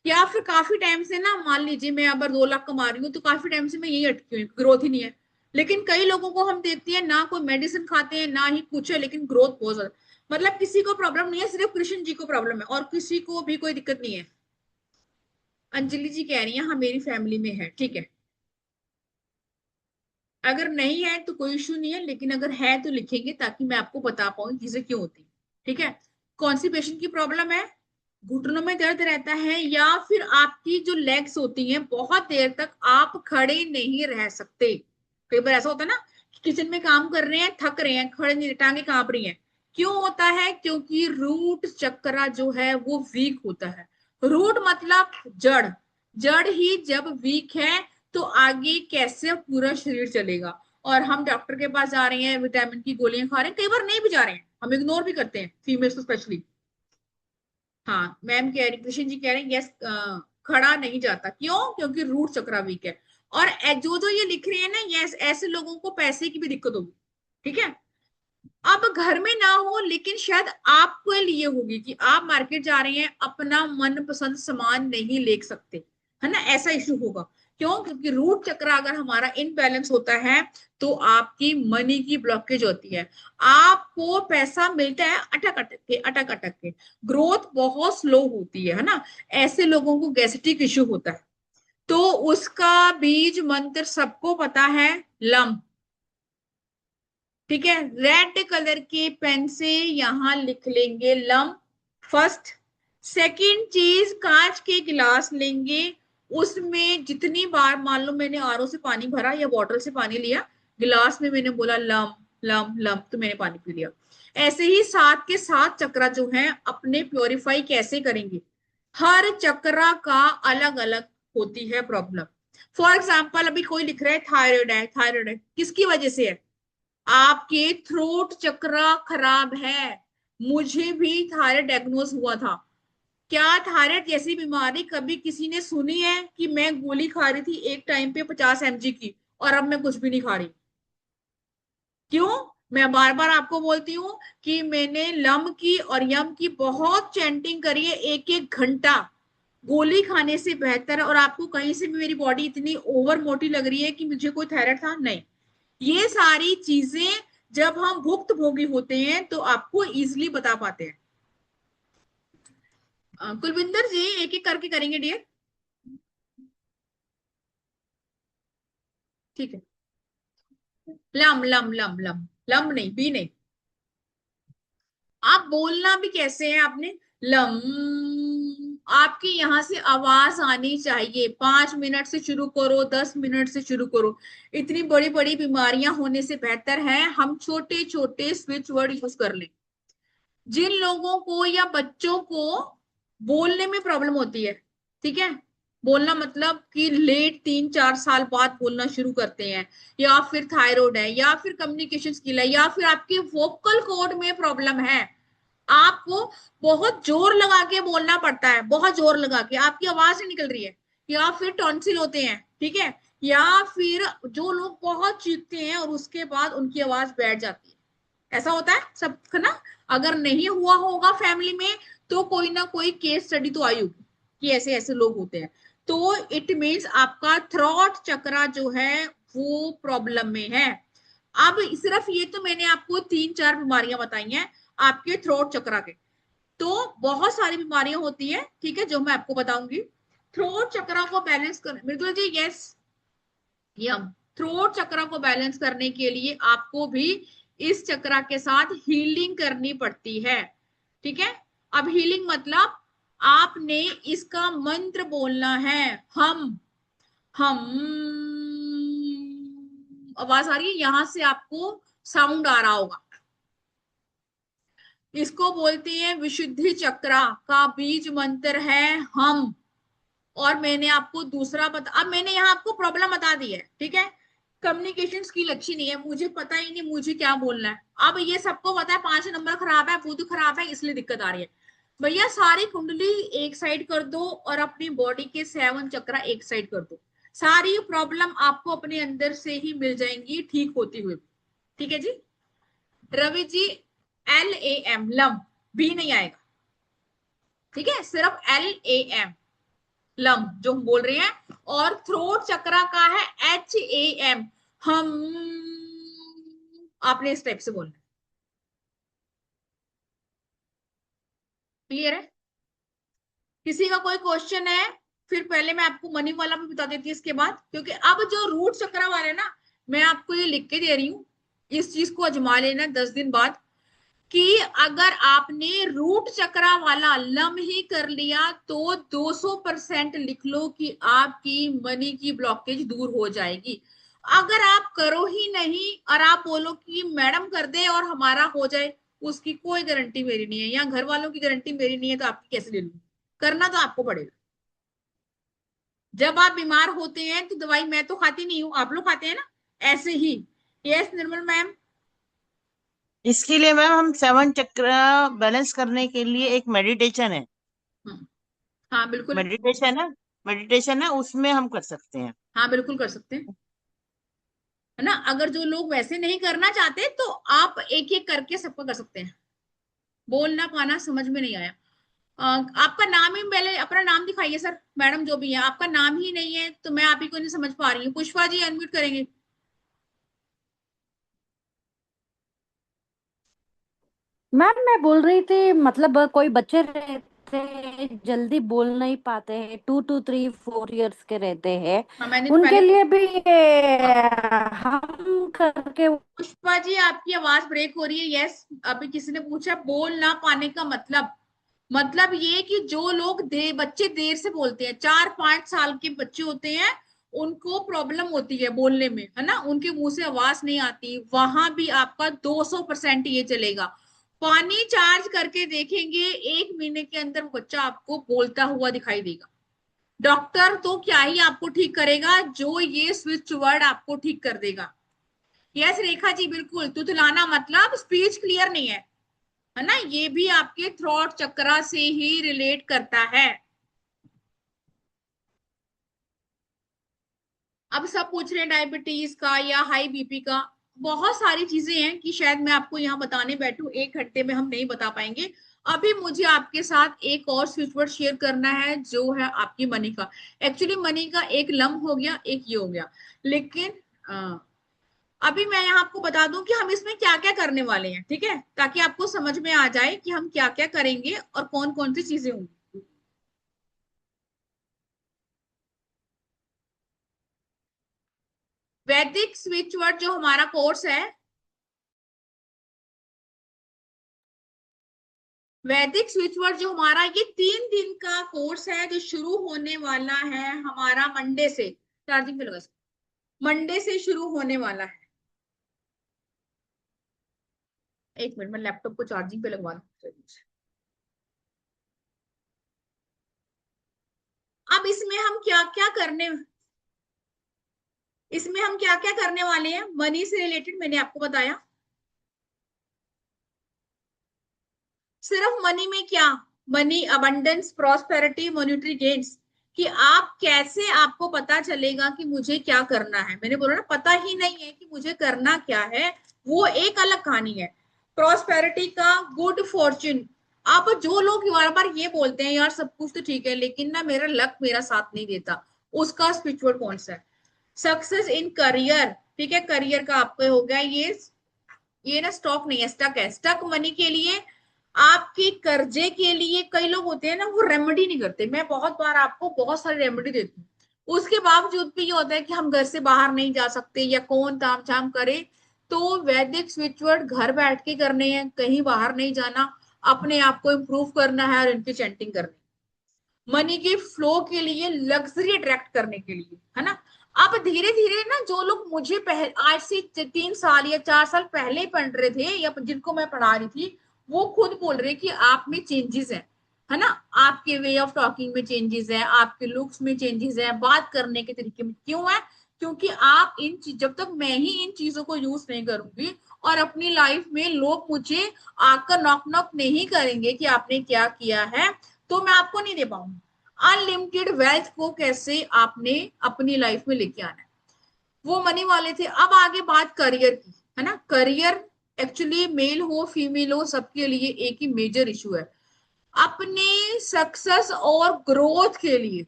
या फिर काफी टाइम से ना, मान लीजिए मैं अगर 2 लाख कमा रही हूँ तो काफी टाइम से मैं यही अटकी हुई, ग्रोथ ही नहीं है। लेकिन कई लोगों को हम देखते हैं ना, कोई मेडिसिन खाते हैं ना ही कुछ है, लेकिन ग्रोथ बहुत ज्यादा। मतलब किसी को प्रॉब्लम नहीं है, सिर्फ कृष्ण जी को प्रॉब्लम है, और किसी को भी कोई दिक्कत नहीं है। अंजलि जी कह रही है हाँ मेरी फैमिली में है, ठीक है। अगर नहीं है तो कोई इशू नहीं है, लेकिन अगर है तो लिखेंगे ताकि मैं आपको बता पाऊं चीजें क्यों होती, ठीक है। कॉन्स्टिपेशन की प्रॉब्लम है, घुटनों में दर्द रहता है, या फिर आपकी जो लेग्स होती हैं बहुत देर तक आप खड़े नहीं रह सकते। कई बार ऐसा होता है ना, किचन में काम कर रहे हैं, थक रहे हैं, खड़े नहीं, टांगे कांप रही हैं। क्यों होता है? क्योंकि रूट चक्रा जो है वो वीक होता है। रूट मतलब जड़, जड़ ही जब वीक है तो आगे कैसे पूरा शरीर चलेगा। और हम डॉक्टर के पास जा रहे हैं, विटामिन की गोलियां खा रहे हैं, कई बार नहीं भी जा रहे हैं, हम इग्नोर भी करते हैं, फीमेल्स को स्पेशली। हाँ मैम कह रही, कृष्ण जी कह रहे हैं यस, खड़ा नहीं जाता। क्यों? क्योंकि रूट चक्रा वीक है। और जो जो ये लिख रहे हैं ना, यस, ऐसे लोगों को पैसे की भी दिक्कत होगी, ठीक है। अब घर में ना हो, लेकिन शायद आपको लिए होगी कि आप मार्केट जा रहे हैं, अपना मनपसंद सामान नहीं ले सकते, है ना, ऐसा इशू होगा। क्यों? क्योंकि रूट चक्र अगर हमारा इनबैलेंस होता है तो आपकी मनी की ब्लॉकेज होती है, आपको पैसा मिलता है अटक अटक के, अटक अटक के, ग्रोथ बहुत स्लो होती है ना। ऐसे लोगों को गैस्ट्रिक इश्यू होता है, तो उसका बीज मंत्र सबको पता है, लम, ठीक है। रेड कलर के पेन से यहां लिख लेंगे लम, फर्स्ट। सेकंड चीज, कांच के गिलास लेंगे, उसमें जितनी बार, मान लो मैंने आरओ से पानी भरा या बॉटल से पानी लिया, गिलास में मैंने बोला लम लम लम, तो मैंने पानी पी लिया। ऐसे ही 7 के 7 चक्रा जो हैं अपने प्योरीफाई कैसे करेंगे, हर चक्रा का अलग अलग होती है प्रॉब्लम। फॉर एग्जाम्पल अभी कोई लिख रहा है थायराइड है, थायराइड है किसकी वजह से है, आपके थ्रोट चक्रा खराब है। मुझे भी थायराइड डायग्नोज हुआ था। क्या थायराइड जैसी बीमारी कभी किसी ने सुनी है कि मैं गोली खा रही थी एक टाइम पे 50 mg की और अब मैं कुछ भी नहीं खा रही? क्यों? मैं बार बार आपको बोलती हूँ कि मैंने लम की और यम की बहुत चैंटिंग करी है, एक एक घंटा गोली खाने से बेहतर। और आपको कहीं से भी मेरी बॉडी इतनी ओवर मोटी लग रही है कि मुझे कोई थायराइड था? नहीं। ये सारी चीजें जब हम भुक्त भोगी होते हैं तो आपको इजिली बता पाते हैं। कुलविंदर जी एक एक करके करेंगे डियर, ठीक है। Lump lump lump lump, lump नहीं, बी नहीं। आप बोलना भी कैसे है आपने, लम। आपकी यहां से आवाज आनी चाहिए। 5 मिनट से शुरू करो, 10 मिनट से शुरू करो। इतनी बड़ी बड़ी बीमारियां होने से बेहतर है हम छोटे छोटे स्विच वर्ड यूज कर लें। जिन लोगों को या बच्चों को बोलने में प्रॉब्लम होती है, ठीक है, बोलना मतलब कि लेट 3-4 साल बाद बोलना शुरू करते हैं, या फिर थायराइड है, या फिर कम्युनिकेशन स्किल है, या फिर आपके वोकल कॉर्ड में प्रॉब्लम है, आपको बहुत जोर लगा के बोलना पड़ता है, बहुत जोर लगा के आपकी आवाज नहीं निकल रही है, या फिर टॉन्सिल होते हैं, ठीक है, या फिर जो लोग बहुत चीखते हैं और उसके बाद उनकी आवाज बैठ जाती है, ऐसा होता है सब ना। अगर नहीं हुआ होगा फैमिली में तो कोई ना कोई केस स्टडी तो आई होगी कि ऐसे ऐसे लोग होते हैं। तो इट मीन्स आपका थ्रॉट चक्रा जो है वो प्रॉब्लम में है। अब सिर्फ ये तो मैंने आपको 3-4 बीमारियां बताई हैं आपके थ्रोट चक्रा के, तो बहुत सारी बीमारियां होती है, ठीक है, जो मैं आपको बताऊंगी। थ्रोट चक्रा को बैलेंस कर, मृदुला जी यस, यम। थ्रोट चक्रा को बैलेंस करने के लिए आपको भी इस चक्रा के साथ हीलिंग करनी पड़ती है, ठीक है। अब हीलिंग मतलब आपने इसका मंत्र बोलना है, हम। आवाज आ रही है, यहां से आपको साउंड आ रहा होगा। इसको बोलते हैं विशुद्धि चक्रा का बीज मंत्र है हम। और मैंने आपको दूसरा बता, अब मैंने यहाँ आपको प्रॉब्लम बता दी है, ठीक है। कम्युनिकेशन स्किल अच्छी नहीं है, मुझे पता ही नहीं मुझे क्या बोलना है। अब ये सबको पता है 5 नंबर खराब है, बुध खराब है, इसलिए दिक्कत आ रही है। भैया सारी कुंडली एक साइड कर दो और अपनी बॉडी के 7 चक्रा एक साइड कर दो, सारी प्रॉब्लम आपको अपने अंदर से ही मिल जाएंगी ठीक होती हुई, ठीक है जी। रवि जी LAM, लम, भी नहीं आएगा, ठीक है, सिर्फ LAM, लम जो हम बोल रहे हैं। और थ्रोट चक्रा का है HAM, हम। आपने इस टाइप से बोलना, क्लियर है? किसी का कोई क्वेश्चन है? फिर पहले मैं आपको मनी वाला भी बता देती हूँ इसके बाद, क्योंकि अब जो रूट चक्रा वाला है ना, मैं आपको ये लिख के दे रही हूँ, इस चीज को अजमा लेना 10 दिन बाद, कि अगर आपने रूट चक्रा वाला लम ही कर लिया तो 200% लिख लो कि आपकी मनी की ब्लॉकेज दूर हो जाएगी। अगर आप करो ही नहीं और आप बोलो कि मैडम कर दे और हमारा हो जाए, उसकी कोई गारंटी मेरी नहीं है, या घर वालों की गारंटी मेरी नहीं है, तो आपकी कैसे ले लूंगी? करना तो आपको पड़ेगा। जब आप बीमार होते हैं तो दवाई मैं तो खाती नहीं हूँ, आप लोग खाते हैं ना, ऐसे ही। यस निर्मल मैम। इसके लिए मैम हम 7 चक्र बैलेंस करने के लिए एक मेडिटेशन है, हाँ बिल्कुल, मेडिटेशन है उसमें हम कर सकते हैं। हाँ बिल्कुल कर सकते हैं, है ना। अगर जो लोग वैसे नहीं करना चाहते तो आप एक एक करके सबको कर सकते हैं। बोल ना पाना समझ में नहीं आया। आपका नाम ही, पहले अपना नाम दिखाइए सर, मैडम जो भी है, आपका नाम ही नहीं है तो मैं आप ही को नहीं समझ पा रही हूँ। पुष्पा जी अनम्यूट करेंगे। मैम मैं बोल रही थी मतलब कोई बच्चे रहते हैं जल्दी बोल नहीं पाते हैं, 2 to 3 4 years के रहते हैं, हाँ मैंने तो उनके पहले, लिए भी ये हम करके। पुष्पा जी आपकी आवाज ब्रेक हो रही है। यस, अभी किसी ने पूछा बोल ना पाने का मतलब ये कि जो लोग बच्चे देर से बोलते हैं, 4-5 साल के बच्चे होते हैं, उनको प्रॉब्लम होती है बोलने में, है ना, उनके मुंह से आवाज नहीं आती, वहां भी आपका 200% ये चलेगा। पानी चार्ज करके देखेंगे, 1 महीने के अंदर वो बच्चा आपको बोलता हुआ दिखाई देगा। डॉक्टर तो क्या ही आपको ठीक करेगा, जो ये स्विच वर्ड आपको ठीक कर देगा। यस रेखा जी, बिल्कुल। तुतलाना मतलब स्पीच क्लियर नहीं है ना, ये भी आपके थ्रोट चक्रा से ही रिलेट करता है। अब सब पूछ रहे हैं डायबिटीज का या हाई बीपी का, बहुत सारी चीजें हैं कि शायद मैं आपको यहाँ बताने बैठूं 1 घंटे में हम नहीं बता पाएंगे। अभी मुझे आपके साथ एक और स्विच वर्ड शेयर करना है, जो है आपकी मनी का। एक्चुअली मनी का एक लम हो गया, एक ये हो गया, लेकिन अभी मैं यहाँ आपको बता दूं कि हम इसमें क्या क्या करने वाले हैं, ठीक है, ताकि आपको समझ में आ जाए कि हम क्या क्या करेंगे और कौन कौन सी चीजें होंगी। वैदिक स्विच वर्ड जो हमारा कोर्स है, वैदिक स्विच वर्ड जो हमारा, ये 3 दिन का कोर्स है जो शुरू होने वाला है हमारा मंडे से। चार्जिंग पे लगा, मंडे से शुरू होने वाला है। 1 मिनट, मैं लैपटॉप को चार्जिंग पे लगवा दूं। अब इसमें हम क्या क्या करने वाले हैं, मनी से रिलेटेड मैंने आपको बताया। सिर्फ मनी में क्या, money, abundance, prosperity, monetary gains, कि आप कैसे, आपको पता चलेगा कि मुझे क्या करना है। मैंने बोला ना, पता ही नहीं है कि मुझे करना क्या है, वो एक अलग कहानी है। प्रॉस्पेरिटी का गुड फॉर्च्यून, आप जो लोग बार बार ये बोलते हैं यार सब कुछ तो ठीक है लेकिन ना मेरा लक मेरा साथ नहीं देता, उसका स्पिरिचुअल कौन सा है। सक्सेस इन करियर, ठीक है, करियर का आपका हो गया ये ना स्टॉक नहीं है, स्टक है। स्टक मनी के लिए, आपके कर्जे के लिए, कई लोग होते हैं ना वो रेमेडी नहीं करते। मैं बहुत बार आपको बहुत सारी रेमेडी देती हूँ, उसके बावजूद भी ये होता है कि हम घर से बाहर नहीं जा सकते या कौन ताम झाम करे। तो वैदिक स्पिरिचुअल घर बैठ के करने हैं, कहीं बाहर नहीं जाना, अपने आप को इम्प्रूव करना है और इनकी चैंटिंग करनी, मनी के फ्लो के लिए, लग्जरी अट्रैक्ट करने के लिए, है ना। अब धीरे धीरे ना, जो लोग मुझे आज से 3 साल या 4 साल पहले पढ़ रहे थे या जिनको मैं पढ़ा रही थी, वो खुद बोल रहे कि आप में चेंजेस है ना, आपके वे ऑफ टॉकिंग में चेंजेस है, आपके लुक्स में चेंजेस है, बात करने के तरीके में। क्यों है, क्योंकि आप जब तक मैं ही इन चीजों को यूज नहीं करूंगी और अपनी लाइफ में लोग मुझे आकर नॉक नॉक नहीं करेंगे कि आपने क्या किया है, तो मैं आपको नहीं दे पाऊंगी। अनलिमिटेड वेल्थ को कैसे आपने अपनी लाइफ में लेके आना है, वो मनी वाले थे। अब आगे बात करियर की, है ना। करियर एक्चुअली मेल हो फीमेल हो सबके लिए एक ही मेजर इशू है। अपने सक्सेस और ग्रोथ के लिए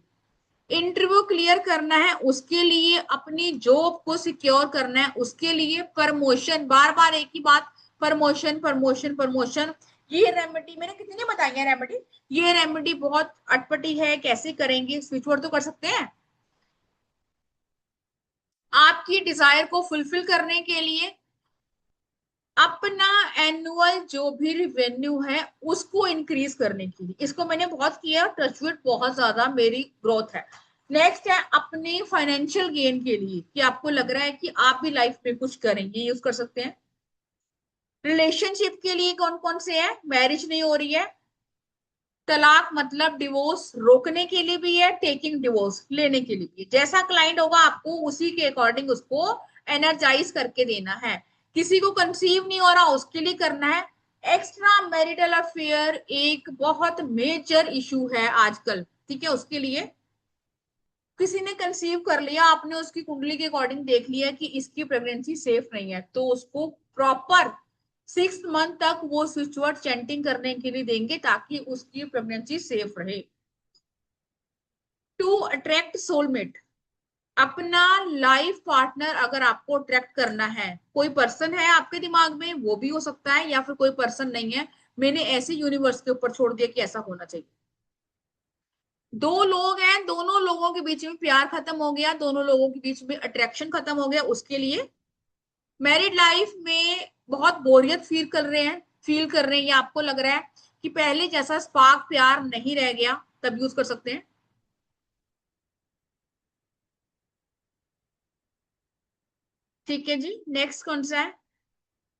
इंटरव्यू क्लियर करना है, उसके लिए अपनी जॉब को सिक्योर करना है, उसके लिए प्रमोशन, बार बार एक ही बात, प्रमोशन प्रमोशन प्रमोशन। ये रेमेडी मैंने कितनी बताई है, रेमेडी, ये रेमेडी बहुत अटपटी है, कैसे करेंगे, स्विच वर्ड तो कर सकते हैं। आपकी डिजायर को फुलफिल करने के लिए अपना एनुअल जो भी रिवेन्यू है उसको इंक्रीज करने के लिए, इसको मैंने बहुत किया, टचवुड बहुत ज्यादा मेरी ग्रोथ है। नेक्स्ट है अपने फाइनेंशियल गेन के लिए, कि आपको लग रहा है कि आप भी लाइफ में कुछ करेंगे, यूज कर सकते हैं। रिलेशनशिप के लिए कौन कौन से है, मैरिज नहीं हो रही है, तलाक मतलब डिवोर्स रोकने के लिए भी है, टेकिंग डिवोर्स लेने के लिए भी। जैसा क्लाइंट होगा आपको उसी के अकॉर्डिंग उसको एनर्जाइज करके देना है। किसी को कंसीव नहीं हो रहा उसके लिए करना है। एक्स्ट्रा मैरिटल अफेयर एक बहुत मेजर इशू है आजकल, ठीक है, उसके लिए किसी ने कंसीव कर लिया, आपने उसकी कुंडली के अकॉर्डिंग देख लिया कि इसकी प्रेगनेंसी सेफ नहीं है, तो उसको प्रॉपर 6 मंथ तक वो स्विच वर्ड चैंटिंग करने के लिए देंगे ताकि उसकी प्रेगनेंसी सेफ रहे। टू अट्रैक्ट सोलमेट, अपना लाइफ पार्टनर अगर आपको अट्रैक्ट करना है, कोई पर्सन है आपके दिमाग में वो भी हो सकता है, या फिर कोई पर्सन नहीं है, मैंने ऐसे यूनिवर्स के ऊपर छोड़ दिया कि ऐसा होना चाहिए। दो लोग हैं, दोनों लोगों के बीच में प्यार खत्म हो गया, दोनों लोगों के बीच में अट्रैक्शन खत्म हो गया, उसके लिए। मैरिड लाइफ में बहुत बोरियत फील कर रहे हैं या आपको लग रहा है कि पहले जैसा स्पार्क प्यार नहीं रह गया, तब यूज कर सकते हैं। ठीक है जी, नेक्स्ट कौन सा है,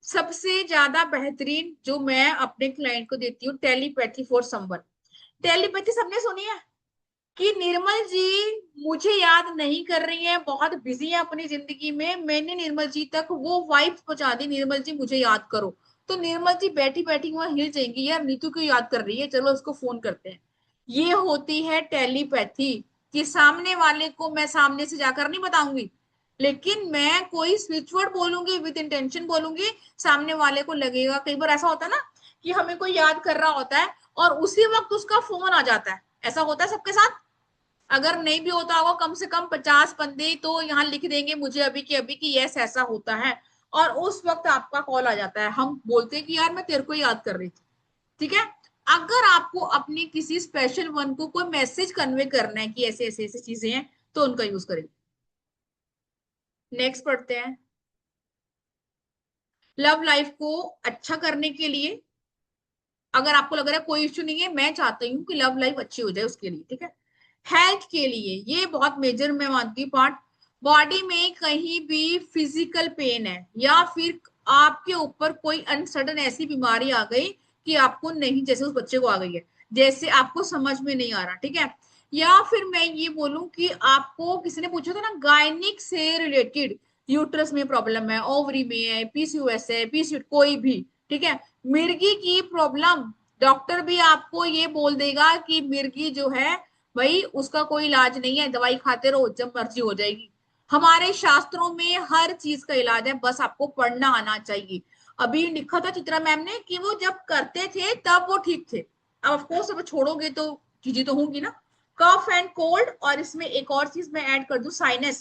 सबसे ज्यादा बेहतरीन जो मैं अपने क्लाइंट को देती हूँ, टेलीपैथी फॉर समवन। टेलीपैथी सबने सुनी है कि निर्मल जी मुझे याद नहीं कर रही है, बहुत बिजी है अपनी जिंदगी में, मैंने निर्मल जी तक वो वाइब पहुंचा दी, निर्मल जी मुझे याद करो। तो निर्मल जी बैठी बैठी वहां हिल जाएंगी, यार नीतू को याद कर रही है, चलो उसको फोन करते हैं। ये होती है टेलीपैथी, कि सामने वाले को मैं सामने से जाकर नहीं बताऊंगी, लेकिन मैं कोई स्विच वर्ड बोलूंगी, विद इंटेंशन बोलूंगी, सामने वाले को लगेगा। कई बार ऐसा होता है ना कि हमें कोई याद कर रहा होता है और उसी वक्त उसका फोन आ जाता है, ऐसा होता है सबके साथ। अगर नहीं भी होता होगा, कम से कम 50 बंदे तो यहाँ लिख देंगे मुझे अभी की अभी कि यस ऐसा होता है, और उस वक्त आपका कॉल आ जाता है, हम बोलते हैं कि यार मैं तेरे को याद कर रही थी। ठीक है, अगर आपको अपनी किसी स्पेशल वन को कोई मैसेज कन्वे करना है कि ऐसे ऐसे ऐसे चीजें हैं, तो उनका यूज करेंगे। नेक्स्ट पढ़ते हैं। लव लाइफ को अच्छा करने के लिए, अगर आपको लग रहा है कोई इश्यू नहीं है, मैं चाहती हूँ कि लव लाइफ अच्छी हो जाए उसके लिए, ठीक है। हेल्थ के लिए ये बहुत मेजर मैं मानती हूँ पार्ट। बॉडी में कहीं भी फिजिकल पेन है, या फिर आपके ऊपर कोई अनसडन ऐसी बीमारी आ गई कि आपको नहीं, जैसे उस बच्चे को आ गई है, जैसे आपको समझ में नहीं आ रहा, ठीक है। या फिर मैं ये बोलूं कि आपको किसी ने पूछा था ना गायनिक से रिलेटेड, यूट्रस में प्रॉब्लम है, ओवरी में है, पीसीओएस है, पीसीओ कोई भी, ठीक है, मिर्गी की प्रॉब्लम, डॉक्टर भी आपको ये बोल देगा कि मिर्गी जो है भाई उसका कोई इलाज नहीं है, दवाई खाते रहो जब मर्जी हो जाएगी। हमारे शास्त्रों में हर चीज का इलाज है, बस आपको पढ़ना आना चाहिए। अभी लिखा था चित्रा मैम ने कि वो जब करते थे तब वो ठीक थे, अब ऑफ कोर्स अब छोड़ोगे तो चीजें तो होंगी ना। कफ एंड कोल्ड, और इसमें एक और चीज मैं ऐड कर दूं, साइनस।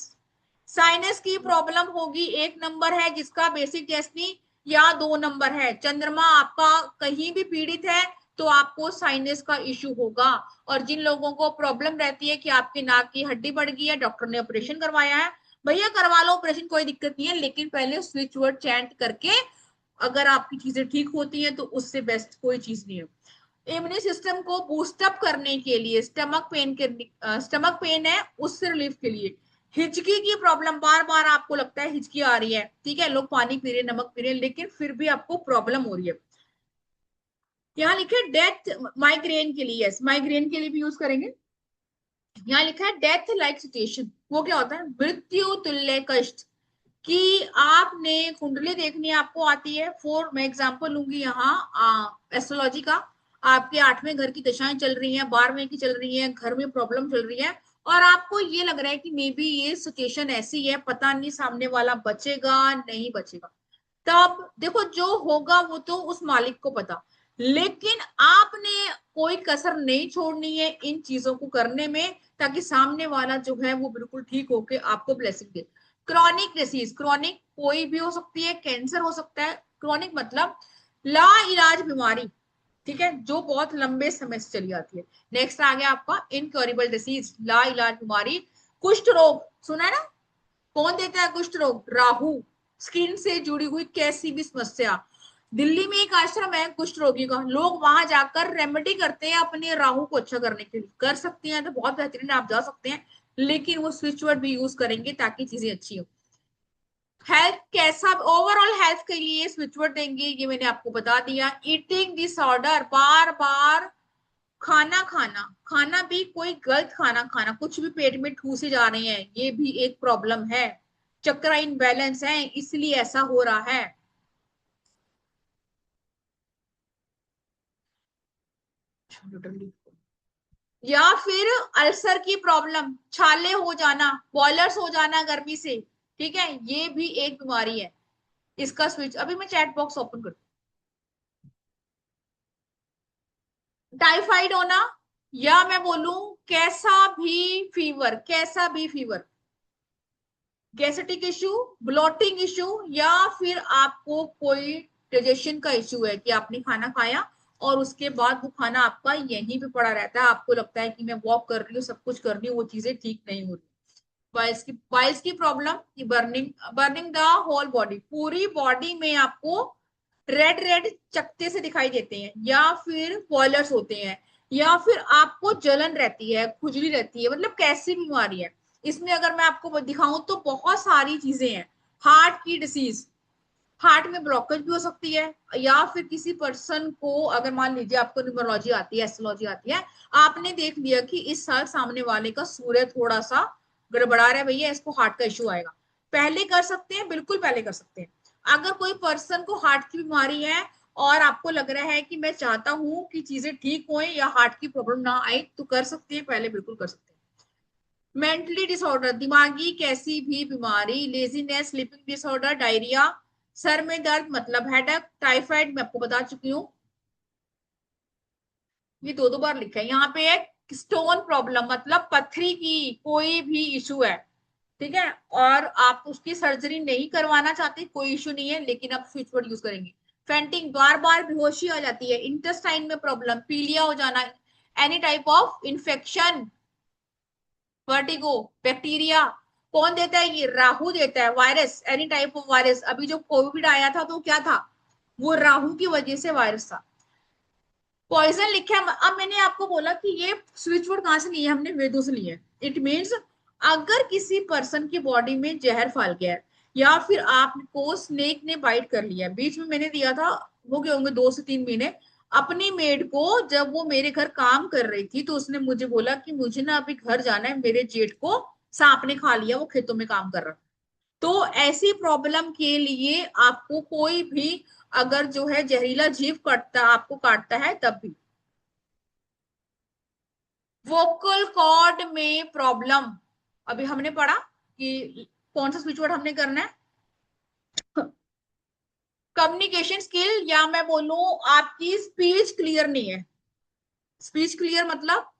साइनस की प्रॉब्लम होगी, 1 नंबर है जिसका बेसिक डेस्टिनी, या 2 नंबर है चंद्रमा आपका कहीं भी पीड़ित है तो आपको साइनस का इश्यू होगा। और जिन लोगों को प्रॉब्लम रहती है कि आपकी नाक की हड्डी बढ़ गई है, डॉक्टर ने ऑपरेशन करवाया है, भैया करवा लो ऑपरेशन, कोई दिक्कत नहीं है, लेकिन पहले स्विच वर्ड चैंट करके अगर आपकी चीजें ठीक होती हैं तो उससे बेस्ट कोई चीज नहीं है। इम्यून सिस्टम को बूस्टअप करने के लिए, स्टमक पेन है उससे रिलीफ के लिए, हिचकी की प्रॉब्लम, बार बार आपको लगता है हिचकी आ रही है, ठीक है, लोग पानी पी रहे, नमक पी रहे, लेकिन फिर भी आपको प्रॉब्लम हो रही है, यहाँ लिखे डेथ, माइग्रेन के लिए, यस माइग्रेन के लिए भी यूज करेंगे। यहाँ लिखा है डेथ लाइक सिचुएशन, वो क्या होता है, मृत्यु तुल्य कष्ट, कि आपने कुंडली देखनी आपको आती है, मैं एग्जांपल लूंगी यहाँ एस्ट्रोलॉजी का, आपके 8वें घर की दशाएं चल रही हैं, 12वें की चल रही हैं, घर में प्रॉब्लम चल रही है, और आपको ये लग रहा है कि मे बी ये सिचुएशन ऐसी है, पता नहीं सामने वाला बचेगा नहीं बचेगा, तब देखो जो होगा वो तो उस मालिक को पता, लेकिन आपने कोई कसर नहीं छोड़नी है इन चीजों को करने में, ताकि सामने वाला जो है वो बिल्कुल ठीक होके आपको ब्लेसिंग दे। क्रॉनिक डिसीज, क्रॉनिक कोई भी हो सकती है, कैंसर हो सकता है, क्रॉनिक मतलब ला इलाज बीमारी, ठीक है, जो बहुत लंबे समय से चली आती है। नेक्स्ट आ गया आपका इनक्योरेबल डिसीज, ला इलाज बीमारी, कुष्ठ रोग, सुना है ना, कौन देता है कुष्ठ रोग, राहु, स्किन से जुड़ी हुई कैसी भी समस्या। दिल्ली में एक आश्रम है कुष्ठ रोगी का, लोग वहां जाकर रेमेडी करते हैं अपने राहु को अच्छा करने के लिए, कर सकते हैं तो बहुत बेहतरीन, आप जा सकते हैं, लेकिन वो स्विच वर्ड भी यूज करेंगे ताकि चीजें अच्छी हो। हेल्थ कैसा, ओवरऑल हेल्थ के लिए स्विच वर्ड देंगे, ये मैंने आपको बता दिया। ईटिंग डिसऑर्डर, बार बार खाना खाना, खाना भी कोई गलत खाना खाना, कुछ भी पेट में ठूसे जा रहे हैं, ये भी एक प्रॉब्लम है। चक्र इनबैलेंस है इसलिए ऐसा हो रहा है। या फिर अल्सर की प्रॉब्लम, छाले हो जाना, बॉयलर्स हो जाना गर्मी से, ठीक है, ये भी एक बीमारी है। इसका स्विच, अभी मैं चैट बॉक्स ओपन करती हूँ। टाइफाइड होना, या मैं बोलूं कैसा भी फीवर, कैसा भी fever, gastric issue, bloating issue, या फिर आपको कोई डाइजेशन का इश्यू है कि आपने खाना खाया और उसके बाद वो खाना आपका यहीं पे पड़ा रहता है, आपको लगता है कि मैं वॉक कर रही हूँ, सब कुछ कर रही हूँ, वो चीजें ठीक नहीं हो रही। बाइल्स की problem, burning the whole body, पूरी बॉडी में आपको रेड रेड चकते से दिखाई देते हैं, या फिर बॉयलर्स होते हैं, या फिर आपको जलन रहती है, खुजली रहती है, मतलब कैसी बीमारी है। इसमें अगर मैं आपको दिखाऊं तो बहुत सारी चीजें हैं। हार्ट की डिसीज, हार्ट में ब्लॉकेज भी हो सकती है, या फिर किसी पर्सन को, अगर मान लीजिए आपको न्यूमरोलॉजी आती है, एस्ट्रोलॉजी आती है, आपने देख लिया कि इस साल सामने वाले का सूर्य थोड़ा सा गड़बड़ा रहा है भैया, इसको हार्ट का इश्यू आएगा, पहले कर सकते हैं, बिल्कुल पहले कर सकते हैं। अगर कोई पर्सन को हार्ट की बीमारी है और आपको लग रहा है कि मैं चाहता हूं कि चीजें ठीक हों या हार्ट की प्रॉब्लम ना आए, तो कर सकते हैं, पहले बिल्कुल कर सकते हैं। मेंटली डिसऑर्डर, दिमागी कैसी भी बीमारी, laziness, sleeping disorder, diarrhoea, sir में दर्द मतलब हेडेक, टाइफाइड मैं आपको बता चुकी हूँ, ये दो बार लिखा है यहाँ पे। एक स्टोन प्रॉब्लम मतलब पथरी की कोई भी इशू है, ठीक है, और आप उसकी सर्जरी नहीं करवाना चाहते, कोई इशू नहीं है, लेकिन आप स्विच वर्ड यूज करेंगे। फेंटिंग, बार बार बेहोशी आ जाती है, इंटेस्टाइन में प्रॉब्लम, पीलिया हो जाना, any type of infection, vertigo, bacteria, कौन देता है ये, राहु देता है, virus, any type of virus. अभी जो कोविड आया था तो क्या था, वो राहु की वजह से वायरस था। पॉइजन लिखा है। अब मैंने आपको बोला कि ये स्विच वर्ड कहां से लिए, हमने वेदों से लिए। इट मीन्स अगर किसी पर्सन की बॉडी में जहर फैल गया है, या फिर आपको स्नेक ने बाइट कर लिया, बीच में मैंने दिया था, हो गए होंगे 2 से 3 महीने, अपनी मेड को, जब वो मेरे घर काम कर रही थी तो उसने मुझे बोला कि मुझे ना अभी घर जाना है, मेरे जेठ को सांप ने खा लिया, वो खेतों में काम कर रहा। तो ऐसी प्रॉब्लम के लिए आपको कोई भी अगर जो है जहरीला जीव काटता, आपको काटता है, तब भी। वोकल कॉर्ड में प्रॉब्लम, अभी हमने पढ़ा कि कौन सा स्विच वर्ड हमने करना है, कम्युनिकेशन स्किल, या मैं बोलूं आपकी स्पीच क्लियर नहीं है। स्पीच क्लियर मतलब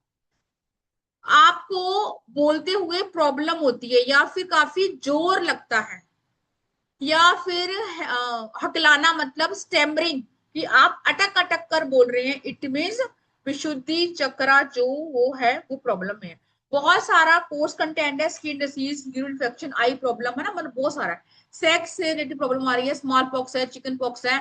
आपको बोलते हुए प्रॉब्लम होती है, या फिर काफी जोर लगता है, या फिर हकलाना मतलब स्टेमरिंग, कि आप अटक अटक कर बोल रहे हैं। इट मीन्स विशुद्धि चक्रा जो वो है वो प्रॉब्लम है। बहुत सारा कोर्स कंटेंट है, स्किन डिसीज, यूरिन इन्फेक्शन, आई प्रॉब्लम है ना, मतलब बहुत सारा है। सेक्स से रिलेटेड प्रॉब्लम आ रही है, स्मॉल पॉक्स है, चिकन पॉक्स है,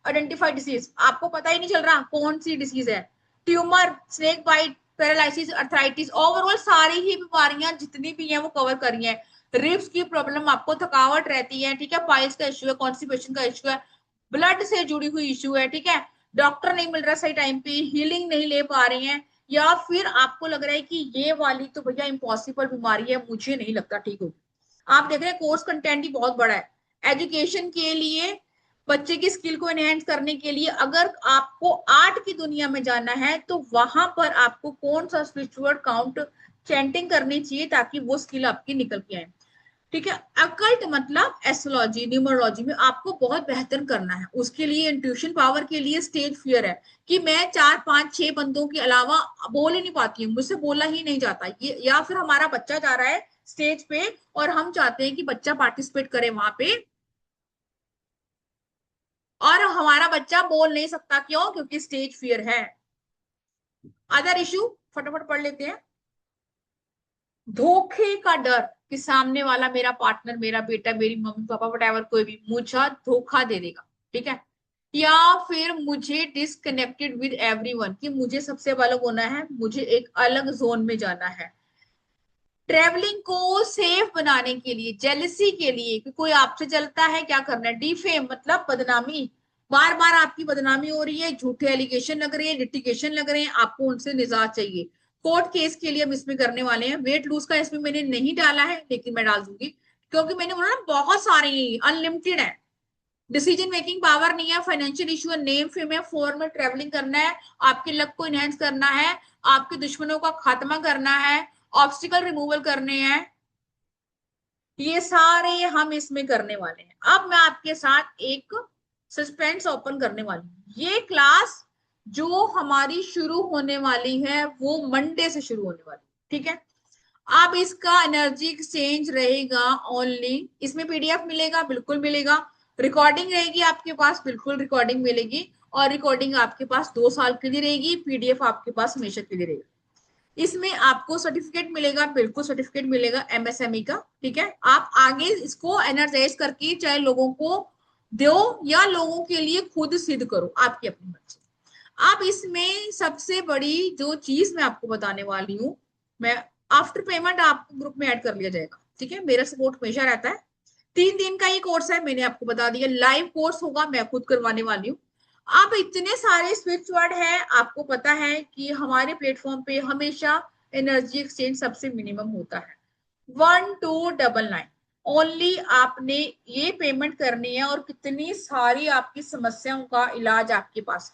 आइडेंटिफाइड डिसीज, आपको पता ही नहीं चल रहा कौन सी डिसीज है, tumour, snake bite, paralysis, arthritis, overall सारी ही बीमारियां जितनी भी हैं वो कवर करी है। रिब्स की प्रॉब्लम, आपको थकावट रहती है, ठीक है, पाइल्स का इश्यू है, कॉन्स्टिपेशन का इश्यू है, ब्लड से जुड़ी हुई इश्यू है, ठीक है, डॉक्टर नहीं मिल रहा सही टाइम पे, हीलिंग नहीं ले पा रहे हैं, या फिर आपको लग रहा है कि ये वाली तो भैया इम्पॉसिबल बीमारी है, मुझे नहीं लगता ठीक होगी। आप देख रहे हैं कोर्स कंटेंट ही बहुत बड़ा है। एजुकेशन के लिए, बच्चे की स्किल को एनहेंस करने के लिए, अगर आपको आर्ट की दुनिया में जाना है तो वहां पर आपको कौन सा स्पिरिचुअल काउंट चैंटिंग करनी चाहिए ताकि वो स्किल आपकी निकल के आए, ठीक है। अकल्ट मतलब एस्ट्रोलॉजी, न्यूमरोलॉजी में आपको बहुत बेहतर करना है, उसके लिए इंट्यूशन पावर के लिए स्टेज फियर है कि मैं 4 5 6 बंदों के अलावा बोल ही नहीं पाती हूँ, मुझसे बोला ही नहीं जाता ये, या फिर हमारा बच्चा जा रहा है स्टेज पे और हम चाहते हैं कि बच्चा पार्टिसिपेट करे वहां पे, और हमारा बच्चा बोल नहीं सकता, क्यों, क्योंकि स्टेज फियर है। अदर इशू फटाफट पढ़ लेते हैं। धोखे का डर कि सामने वाला मेरा पार्टनर, मेरा बेटा, मेरी मम्मी पापा, वटएवर, कोई भी मुझे धोखा दे देगा, ठीक है, या फिर मुझे डिसकनेक्टेड विद एवरीवन, कि मुझे सबसे अलग होना है, मुझे एक अलग जोन में जाना है। ट्रेवलिंग को सेफ बनाने के लिए, जेलसी के लिए कि कोई आपसे चलता है, क्या करना है, डिफेम मतलब बदनामी, बार बार आपकी बदनामी हो रही है, झूठे एलिगेशन लग रहे हैं, लिटिगेशन लग रहे हैं, आपको उनसे निजात चाहिए। कोर्ट केस के लिए हम इसमें करने वाले हैं। वेट लूज का इसमें मैंने नहीं डाला है, लेकिन मैं डाल दूंगी, क्योंकि मैंने बोला ना बहुत सारे अनलिमिटेड है। डिसीजन मेकिंग पावर नहीं है, फाइनेंशियल इशू है, नेम फेम है, फॉरेन में ट्रेवलिंग करना है, आपके लक को इनहेंस करना है, आपके दुश्मनों का खात्मा करना है, ऑब्स्टिकल रिमूवल करने हैं, ये सारे हम इसमें करने वाले हैं। अब मैं आपके साथ एक सस्पेंस ओपन करने वाली हूँ। ये क्लास जो हमारी शुरू होने वाली है वो मंडे से शुरू होने वाली, ठीक है। अब इसका एनर्जी एक्सचेंज रहेगा ओनली, इसमें पीडीएफ मिलेगा, बिल्कुल मिलेगा, रिकॉर्डिंग रहेगी आपके पास, बिल्कुल रिकॉर्डिंग मिलेगी, और रिकॉर्डिंग आपके पास 2 साल के लिए रहेगी, पीडीएफ आपके पास हमेशा के लिए रहेगा। इसमें आपको सर्टिफिकेट मिलेगा, बिल्कुल सर्टिफिकेट मिलेगा एमएसएमई का, ठीक है। आप आगे इसको एनर्जाइज करके चाहे लोगों को दो या लोगों के लिए खुद सिद्ध करो, आपकी अपनी मर्जी। अब इसमें सबसे बड़ी जो चीज मैं आपको बताने वाली हूँ, मैं आफ्टर पेमेंट आपको ग्रुप में ऐड कर लिया जाएगा, ठीक है, मेरा सपोर्ट हमेशा रहता है, 3 दिन का ये कोर्स है, मैंने आपको बता दिया। लाइव कोर्स होगा, मैं खुद करवाने वाली हूँ। अब इतने सारे स्विच वर्ड है, आपको पता है कि हमारे प्लेटफॉर्म पे हमेशा एनर्जी एक्सचेंज सबसे मिनिमम होता है 1299। ओनली आपने ये पेमेंट करनी है और कितनी सारी आपकी समस्याओं का इलाज आपके पास है,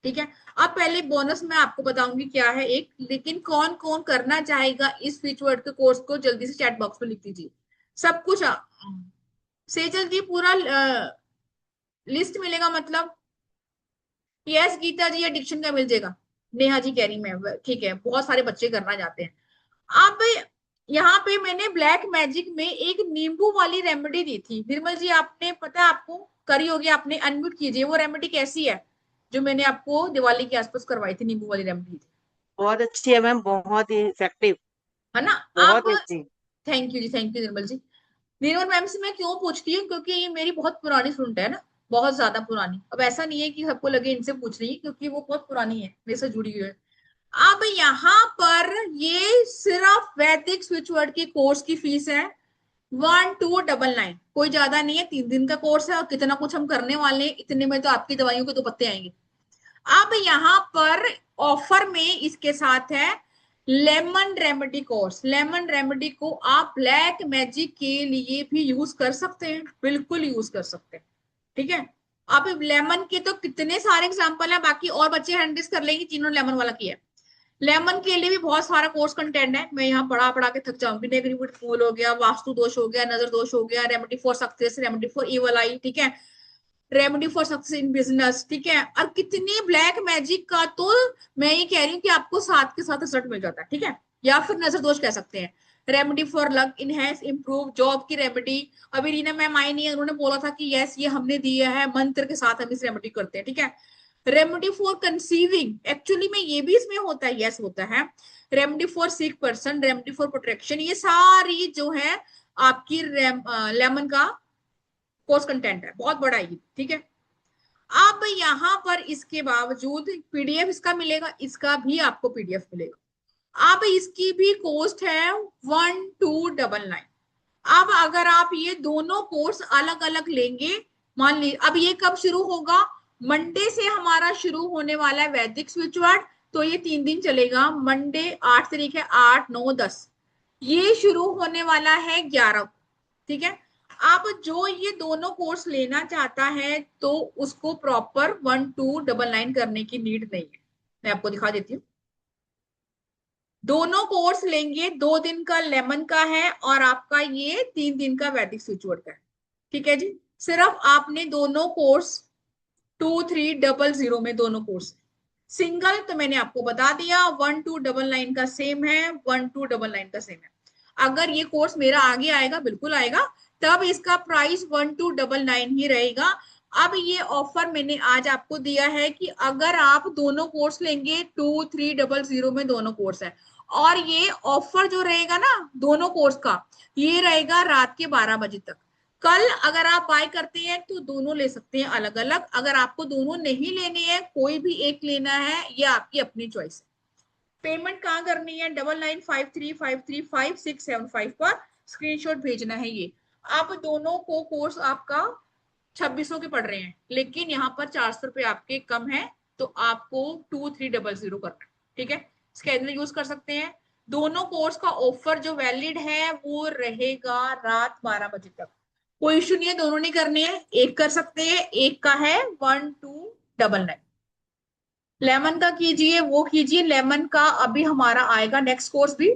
ठीक है। अब पहले बोनस मैं आपको बताऊंगी क्या है एक, लेकिन कौन कौन करना चाहेगा इस स्विच वर्ड के कोर्स को जल्दी से चैट बॉक्स में लिख दीजिए। सब कुछ सेजल जी पूरा लिस्ट मिलेगा मतलब? यस गीता जी, एडिक्शन का मिल जाएगा। नेहा जी कह रही मैं, ठीक है, बहुत सारे बच्चे करना चाहते हैं। अब यहाँ पे मैंने ब्लैक मैजिक में एक नींबू वाली रेमेडी दी थी, निर्मल जी आपने, पता है आपको, करी होगी आपने, अनम्यूट कीजिए। वो रेमेडी कैसी है जो मैंने आपको दिवाली के आसपास करवाई थी, नींबू वाली रेमेडी थी? बहुत अच्छी है मैम, बहुत ही इफेक्टिव, है ना? बहुत आप, अच्छी। Thank you ji, thank you Nirmal ji. Nirmal ma'am से मैं क्यों पूछती हूँ, क्योंकि ये मेरी बहुत पुरानी स्टूडेंट है ना, बहुत ज्यादा पुरानी। अब ऐसा नहीं है कि सबको लगे इनसे पूछ रही है, क्योंकि वो बहुत पुरानी है, मेरे से जुड़ी हुई है। अब यहाँ पर ये सिर्फ वैदिक स्विच वर्ड के कोर्स की फीस है 1299, कोई ज्यादा नहीं है। 3 दिन का कोर्स है और कितना कुछ हम करने वाले हैं, इतने में तो आपकी दवाइयों के 2 पत्ते आएंगे। अब यहाँ पर ऑफर में इसके साथ है lemon remedy course. Lemon remedy को आप ब्लैक मैजिक के लिए भी यूज कर सकते हैं, बिल्कुल यूज कर सकते हैं, ठीक है। अब लेमन के तो कितने सारे एग्जांपल है, बाकी और बच्चे हैंडल्स कर लेंगे जिन्होंने लेमन वाला किया है। लेमन के लिए भी बहुत सारा कोर्स कंटेंट है, मैं यहाँ पढ़ा पढ़ा के थक जाऊंगी। नेगेटिव फूल हो गया, वास्तु दोष हो गया, नजर दोष हो गया, remedy for success, remedy for evil eye, ठीक है, remedy for success in business, ठीक है। और कितनी ब्लैक मैजिक का तो मैं ये कह रही हूँ कि आपको साथ के साथ रिजल्ट मिल जाता है, ठीक है। या फिर नजर दोष कह सकते हैं। Remedy for luck, enhance, improve, job की रेमेडी। अभी रीना मैम आई नहीं है, उन्होंने बोला था कि यस ये हमने दिया है, मंत्र के साथ हम इस रेमेडी करते हैं, ठीक है। रेमेडी फॉर कंसीविंग, एक्चुअली में ये भी इसमें होता है, यस होता है। Remedy for sick person, remedy for protection, ये सारी जो है आपकी लेमन का कोर्स कंटेंट है, बहुत बड़ा है, ठीक है। अब यहाँ पर इसके बावजूद पीडीएफ इसका मिलेगा, इसका भी आपको पीडीएफ मिलेगा। अब इसकी भी कॉस्ट है 1299। अब अगर आप ये दोनों कोर्स अलग अलग लेंगे, मान ली अब ये कब शुरू होगा, मंडे से हमारा शुरू होने वाला है वैदिक स्विच वर्ड, तो ये 3 दिन चलेगा। मंडे 8 तारीख है, 8, 9, 10, ये शुरू होने वाला है 11, ठीक है। अब जो ये दोनों कोर्स लेना चाहता है तो उसको प्रॉपर 1299 करने की नीड नहीं है, मैं आपको दिखा देती हूँ। दोनों कोर्स लेंगे, 2 दिन का लेमन का है और आपका ये 3 दिन का वैदिक स्विच वर्ड का है, ठीक है जी। सिर्फ आपने दोनों कोर्स 2300 में दोनों कोर्स, सिंगल तो मैंने आपको बता दिया 1299 का सेम है, 1299 का सेम है। अगर ये कोर्स मेरा आगे आएगा, बिल्कुल आएगा, तब इसका प्राइस 1299 ही रहेगा। अब ये ऑफर मैंने आज आपको दिया है कि अगर आप दोनों कोर्स लेंगे, 2300 में दोनों कोर्स है, और ये ऑफर जो रहेगा ना दोनों कोर्स का, ये रहेगा रात के 12 बजे तक। कल अगर आप बाय करते हैं तो दोनों ले सकते हैं अलग अलग, अगर आपको दोनों नहीं लेने हैं, कोई भी एक लेना है, ये आपकी अपनी चॉइस है। पेमेंट कहाँ करनी है, 9953535675 पर स्क्रीनशॉट भेजना है। ये आप दोनों को कोर्स आपका 2600 के पड़ रहे हैं, लेकिन यहाँ पर 400 रुपए आपके कम है, तो आपको 2300 करना है, ठीक है। स्कैनर यूज कर सकते हैं। दोनों कोर्स का ऑफर जो वैलिड है वो रहेगा रात 12 बजे तक। कोई इशू नहीं है, दोनों नहीं करने हैं, एक कर सकते हैं, एक का है 1299। लेमन का कीजिए, वो कीजिए, लेमन का अभी हमारा आएगा नेक्स्ट कोर्स भी,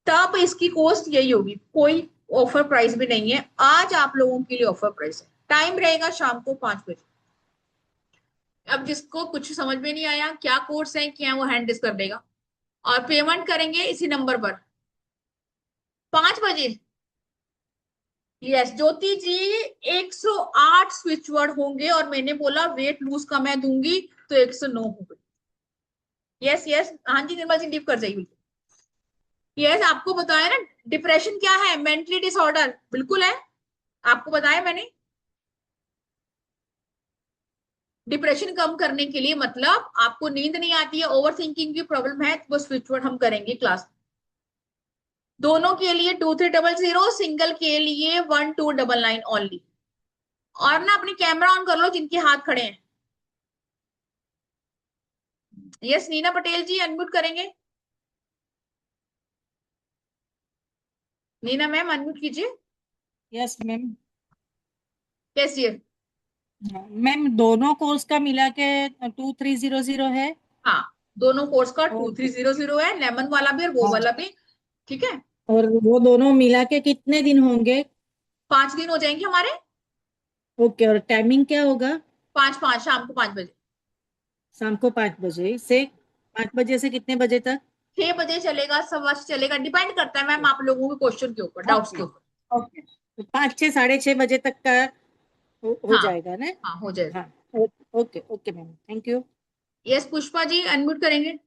तब इसकी कॉस्ट यही होगी, कोई ऑफर प्राइस भी नहीं है। आज आप लोगों के लिए ऑफर प्राइस है, टाइम रहेगा शाम को 5 बजे। अब जिसको कुछ समझ में नहीं आया क्या कोर्स है क्या, वो हैंड डिस्क कर देगा, और पेमेंट करेंगे इसी नंबर पर 5 बजे। यस ज्योति जी, 108 स्विच वर्ड होंगे, और मैंने बोला वेट लूज का मैं दूंगी, तो 109 हो गई। यस यस, हाँ जी निर्मल जी टिप कर जाइए। यस आपको बताया ना, डिप्रेशन क्या है, मेंटली डिसऑर्डर, बिल्कुल है, आपको बताया मैंने। डिप्रेशन कम करने के लिए, मतलब आपको नींद नहीं आती है, ओवर थिंकिंग की प्रॉब्लम है, तो वो स्विच वर्ड हम करेंगे क्लास। दोनों के लिए 2300, सिंगल के लिए 1299 ओनली। और ना अपनी कैमरा ऑन कर लो जिनके हाथ खड़े हैं। यस, नीना पटेल जी अनम्यूट करेंगे। नीना मैम अनम्यूट कीजिए। Yes ma'am. कैसी है? मैम दोनों कोर्स का मिला के 2300 है। हाँ, दोनों कोर्स का और 2300 है, लेमन वाला भी और वो हाँ, वाला भी। ठीक है, और वो दोनों मिला के कितने दिन होंगे? 5 दिन हो जाएंगे हमारे। ओके, और टाइमिंग क्या होगा? 5 5 शाम को 5 बजे। शाम को 5 बजे से 5 बजे से कितने बजे तक? 6 बजे चलेगा, सवा से चलेगा, डिपेंड करता है मैम आप लोगों के क्वेश्चन के ऊपर, डाउट्स ओके के ऊपर। ओके, तो 5 6 साढ़े 6 बजे तक का हो हाँ जाएगा ना? हाँ, हो जाएगा। हाँ, okay okay ma'am, thank you. Yes, Pushpa ji unmute करेंगे।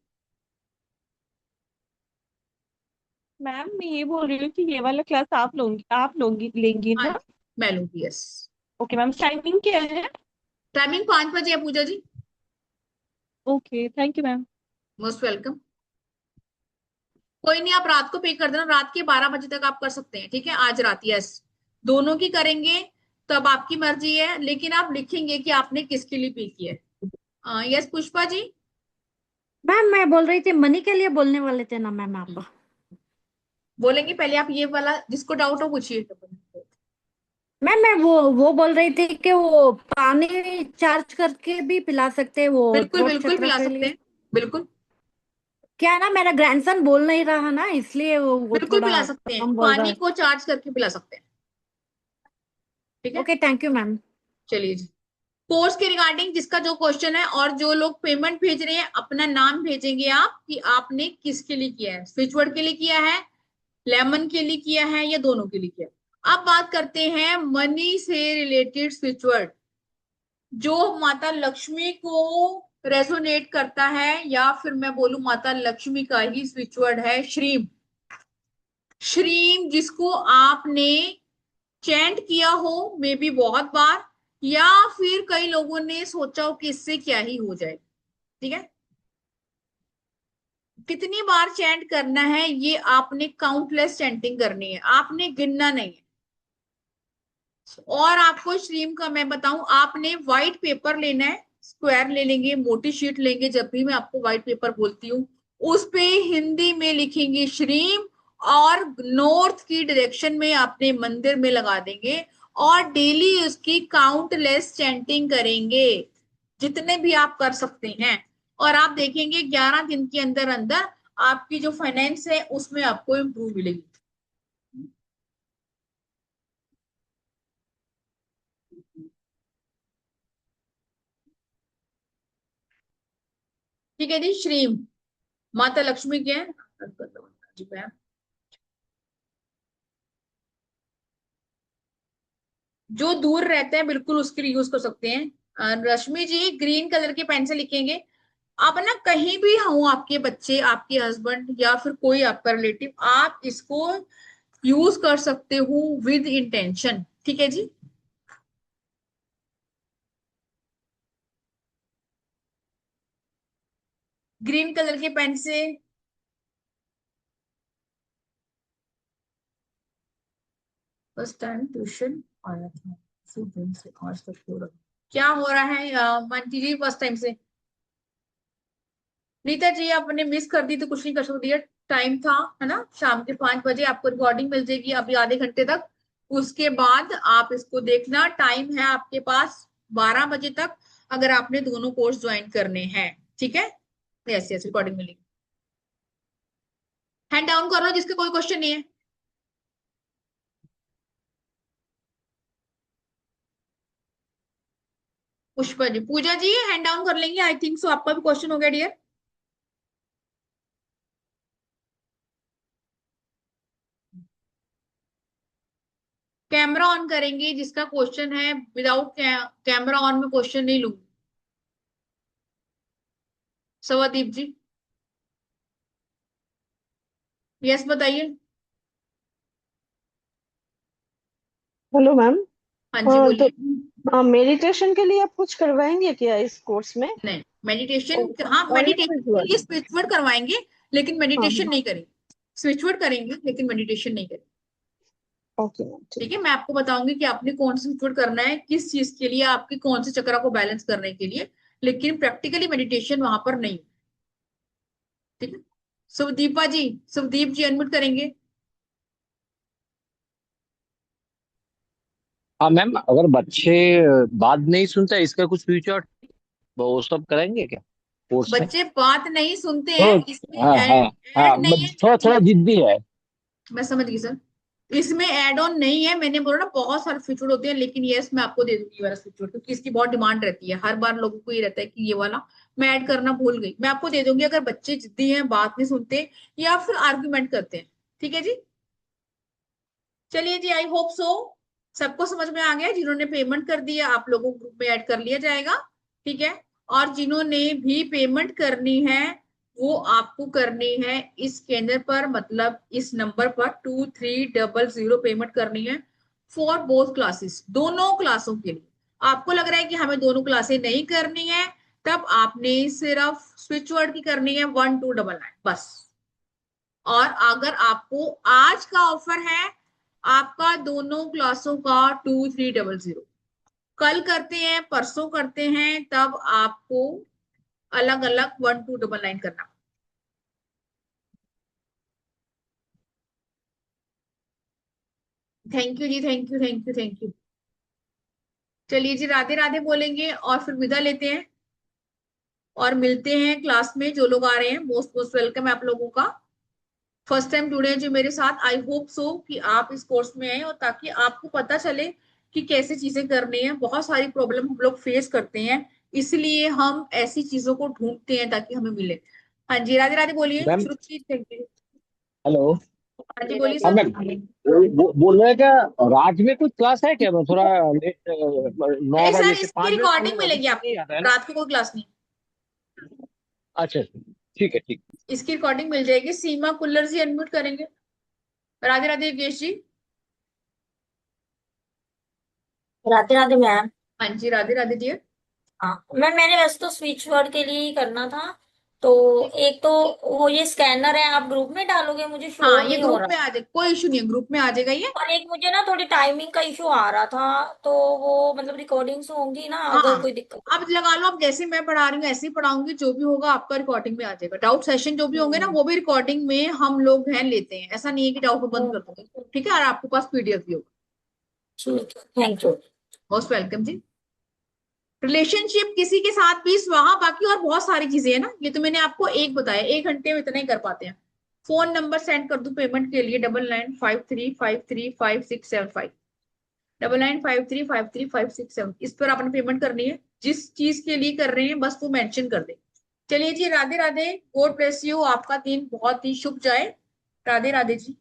मैम मैं ये बोल रही हूँ कि ये वाला क्लास आप लोगी लेंगी हाँ ना? जी, मैं लूंगी। यस, ओके मैम, टाइमिंग क्या है? टाइमिंग 5 बजे है Pooja ji. Okay, thank you ma'am. Most welcome. कोई नहीं, आप रात को पे कर देना, रात के 12 बजे तक आप कर सकते हैं। ठीक है, आज रात। यस, दोनों की करेंगे तब आपकी मर्जी है, लेकिन आप लिखेंगे कि आपने किसके लिए पे किया है। यस पुष्पा जी। मैम मैं बोल रही थी मनी के लिए बोलने वाले थे ना मैम आप? बोलेंगे पहले आप ये वाला, जिसको डाउट हो पूछिए। मैम मैं वो बोल रही थी कि वो पानी चार्ज करके भी पिला सकते हैं वो बिल्कुल थ्रोट बिल्कुल चक्र पिला के सकते लिए? हैं, बिल्कुल क्या है ना, मेरा ग्रैंडसन बोल नहीं रहा ना, इसलिए वो बिल्कुल थोड़ा पिला सकते हैं, कम बोल रहा पानी है। को चार्ज करके पिला सकते हैं। ठीक है, ओके, थैंक यू मैम। चलिए जी। कोर्स के रिगार्डिंग जिसका जो क्वेश्चन है, और जो लोग पेमेंट भेज रहे हैं अपना नाम भेजेंगे आप कि आपने किसके लिए किया है, स्विचवर्ड के लिए किया है, लेमन के लिए किया है, या दोनों के लिए किया है। अब बात करते हैं मनी से रिलेटेड स्विचवर्ड, जो माता लक्ष्मी को रेजोनेट करता है, या फिर मैं बोलूं माता लक्ष्मी का ही स्विचवर्ड है, श्रीम। श्रीम जिसको आपने चैंट किया हो मे बी बहुत बार, या फिर कई लोगों ने सोचा हो कि इससे क्या ही हो जाए। ठीक है, कितनी बार चैंट करना है ये आपने काउंटलेस चैंटिंग करनी है, आपने गिनना नहीं है। और आपको स्ट्रीम का मैं बताऊं, आपने व्हाइट पेपर लेना है, स्क्वायर ले लेंगे, मोटी शीट लेंगे, जब भी मैं आपको व्हाइट पेपर बोलती हूँ उस पे हिंदी में लिखेंगे श्रीम, और नॉर्थ की डायरेक्शन में अपने मंदिर में लगा देंगे, और डेली उसकी काउंटलेस चैंटिंग करेंगे, जितने भी आप कर सकते हैं। और आप देखेंगे 11 दिन के अंदर अंदर आपकी जो फाइनेंस है उसमें आपको इम्प्रूव मिलेगी। ठीक है जी, श्रीम माता लक्ष्मी के हैं। जी मैम, जो दूर रहते हैं बिल्कुल उसके लिए यूज कर सकते हैं। रश्मि जी ग्रीन कलर के पेन से लिखेंगे। आप ना कहीं भी हो, आपके बच्चे, आपके हस्बैंड, या फिर कोई आपका रिलेटिव, आप इसको यूज कर सकते हो विद इंटेंशन। ठीक है जी, ग्रीन कलर के पेन से। फर्स्ट टाइम ट्यूशन आया था, इसी दिन से आज तक हो रहा। क्या हो रहा है मानती जी फर्स्ट टाइम से? नीता जी आपने मिस कर दी तो कुछ नहीं कर सकती है, टाइम था, है ना, शाम के 5 बजे आपको रिकॉर्डिंग मिल जाएगी अभी आधे घंटे तक। उसके बाद आप इसको देखना, टाइम है आपके पास 12 बजे तक, अगर आपने दोनों कोर्स ज्वाइन करने हैं। ठीक है, यस यस, रिकॉर्डिंग मिलेगी। हैंड डाउन कर लो जिसका कोई क्वेश्चन नहीं है। पुष्पा जी, पूजा जी हैंड डाउन कर लेंगे, आई थिंक सो आपका भी क्वेश्चन हो गया डियर। कैमरा ऑन करेंगे जिसका क्वेश्चन है, विदाउट कैमरा ऑन में क्वेश्चन नहीं लूंगी। सवादीप जी, यस बताइए। Hello ma'am. हाँ जी बोलिए। तो मेडिटेशन के लिए आप कुछ करवाएंगे क्या इस कोर्स में? नहीं, मेडिटेशन, और हाँ ओनली मेडिटेशन के विजुअल? लिए स्पिरिचुअल करवाएंगे, लेकिन हाँ मेडिटेशन हाँ। नहीं करेंगे। स्विच वर्ड करेंगे लेकिन मेडिटेशन नहीं करेंगे। ओके मैम, ठीक। ठीक है, मैं आपको बताऊंगी कि आपने कौन सा स्विच वर्ड करना है, किस चीज के लिए, आपकी कौन से चक्र को बैलेंस करने के लिए, लेकिन प्रैक्टिकली मेडिटेशन वहां पर नहीं। ठीक है, सुदीपा जी, सुदीप जी अनम्यूट करेंगे। हाँ मैम, अगर बच्चे बात नहीं सुनते इसका कुछ फ्यूचर वो सब करेंगे क्या कोर्स में? बच्चे बात नहीं सुनते तो हैं, इसमें हाँ हाँ हाँ, ऐड नहीं है। थोड़ा थोड़ा जिद्दी है। मैं समझ गई सर, इसमें एड ऑन नहीं है। मैंने बोला ना बहुत सारे फीचर होते हैं, लेकिन यस मैं आपको दे दूंगी ये वाला फीचर, क्योंकि इसकी बहुत डिमांड रहती है। हर बार लोगों को ये रहता है कि ये वाला मैं ऐड करना भूल गई। मैं आपको दे दूंगी अगर बच्चे जिद्दी हैं, बात नहीं सुनते या फिर आर्ग्यूमेंट करते हैं। ठीक है जी, चलिए जी, आई होप सो सबको समझ में आ गया। जिन्होंने पेमेंट कर दिया आप लोगों को ग्रुप में ऐड कर लिया जाएगा। ठीक है, और जिन्होंने भी पेमेंट करनी है वो आपको करनी है इस स्कैनर पर, मतलब इस नंबर पर 2300 पेमेंट करनी है फॉर बोथ क्लासेस, दोनों क्लासों के लिए। आपको लग रहा है कि हमें दोनों क्लासें नहीं करनी है, तब आपने सिर्फ स्विच वर्ड की करनी है 1299 बस। और अगर आपको आज का ऑफर है आपका दोनों क्लासों का 2300, कल करते हैं परसों करते हैं तब आपको अलग अलग 1299 करना। Thank you ji, thank you thank you thank you. चलिए जी, राधे राधे बोलेंगे और फिर विदा लेते हैं और मिलते हैं क्लास में। जो लोग आ रहे हैं मोस्ट मोस्ट वेलकम है आप लोगों का। फर्स्ट टाइम जुड़े हैं जो मेरे साथ, आई होप सो कि आप इस कोर्स में आए और ताकि आपको पता चले कि कैसे चीजें करनी है। बहुत सारी प्रॉब्लम हम लोग फेस करते हैं, इसलिए हम ऐसी चीजों को ढूंढते हैं ताकि हमें मिले। हाँ जी, राधे राधे बोलिए ma'am Shruti. Thank you. Hello. हाँ जी बोलिए हाँ सर। मैम, बोल रहे हैं क्या रात में कुछ क्लास है क्या? मैं थोड़ा लेट 9 नहीं बजे सर, से इसकी 5 बजे तक रिकॉर्डिंग अभी मिलेगी तक नहीं आपको, आता है ना? रात की कोई क्लास नहीं। अच्छा ठीक है ठीक। इसकी रिकॉर्डिंग मिल जाएगी। सीमा कुल्लर जी अनम्यूट करेंगे। राधे राधे योगेश जी। राधे राधे मैम। हाँ जी राधे राधे जी। हाँ मैम, मैंने वैसे तो स्विच वर्ड के लिए ही करना था। तो एक तो वो ये स्कैनर है, आप ग्रुप में डालोगे, मुझे शो हाँ ये नहीं हो ग्रुप में रहा। आ जाए, कोई इशू नहीं है, ग्रुप में आ जाएगा ये। और एक मुझे ना थोड़ी टाइमिंग का इशू आ रहा था, तो वो मतलब रिकॉर्डिंग्स होंगी ना, हाँ अगर कोई दिक्कत। अब लगा लो, आप जैसे मैं पढ़ा रही हूँ ऐसे ही पढ़ाऊंगी, जो भी होगा आपका रिकॉर्डिंग में आ जाएगा। डाउट सेशन जो भी होंगे ना हम्म। वो भी रिकॉर्डिंग में हम लोग हैं लेते हैं, ऐसा नहीं है कि डाउट बंद कर हम्म, दोगे। ठीक है, और आपके पास पीडीएफ भी होगा। ठीक है, थैंक यू। मोस्ट वेलकम जी। रिलेशनशिप किसी के साथ भी वहां, बाकी और बहुत सारी चीजें है ना, ये तो मैंने आपको एक बताया, 1 घंटे में इतना ही कर पाते हैं। फोन नंबर सेंड कर दूं पेमेंट के लिए 9953535675, 9953535675, इस पर आपने पेमेंट करनी है। जिस चीज के लिए कर रहे हैं बस वो मेंशन कर दे। चलिए जी, Radhe Radhe, God bless you, आपका दिन बहुत ही शुभ जाए। राधे राधे जी।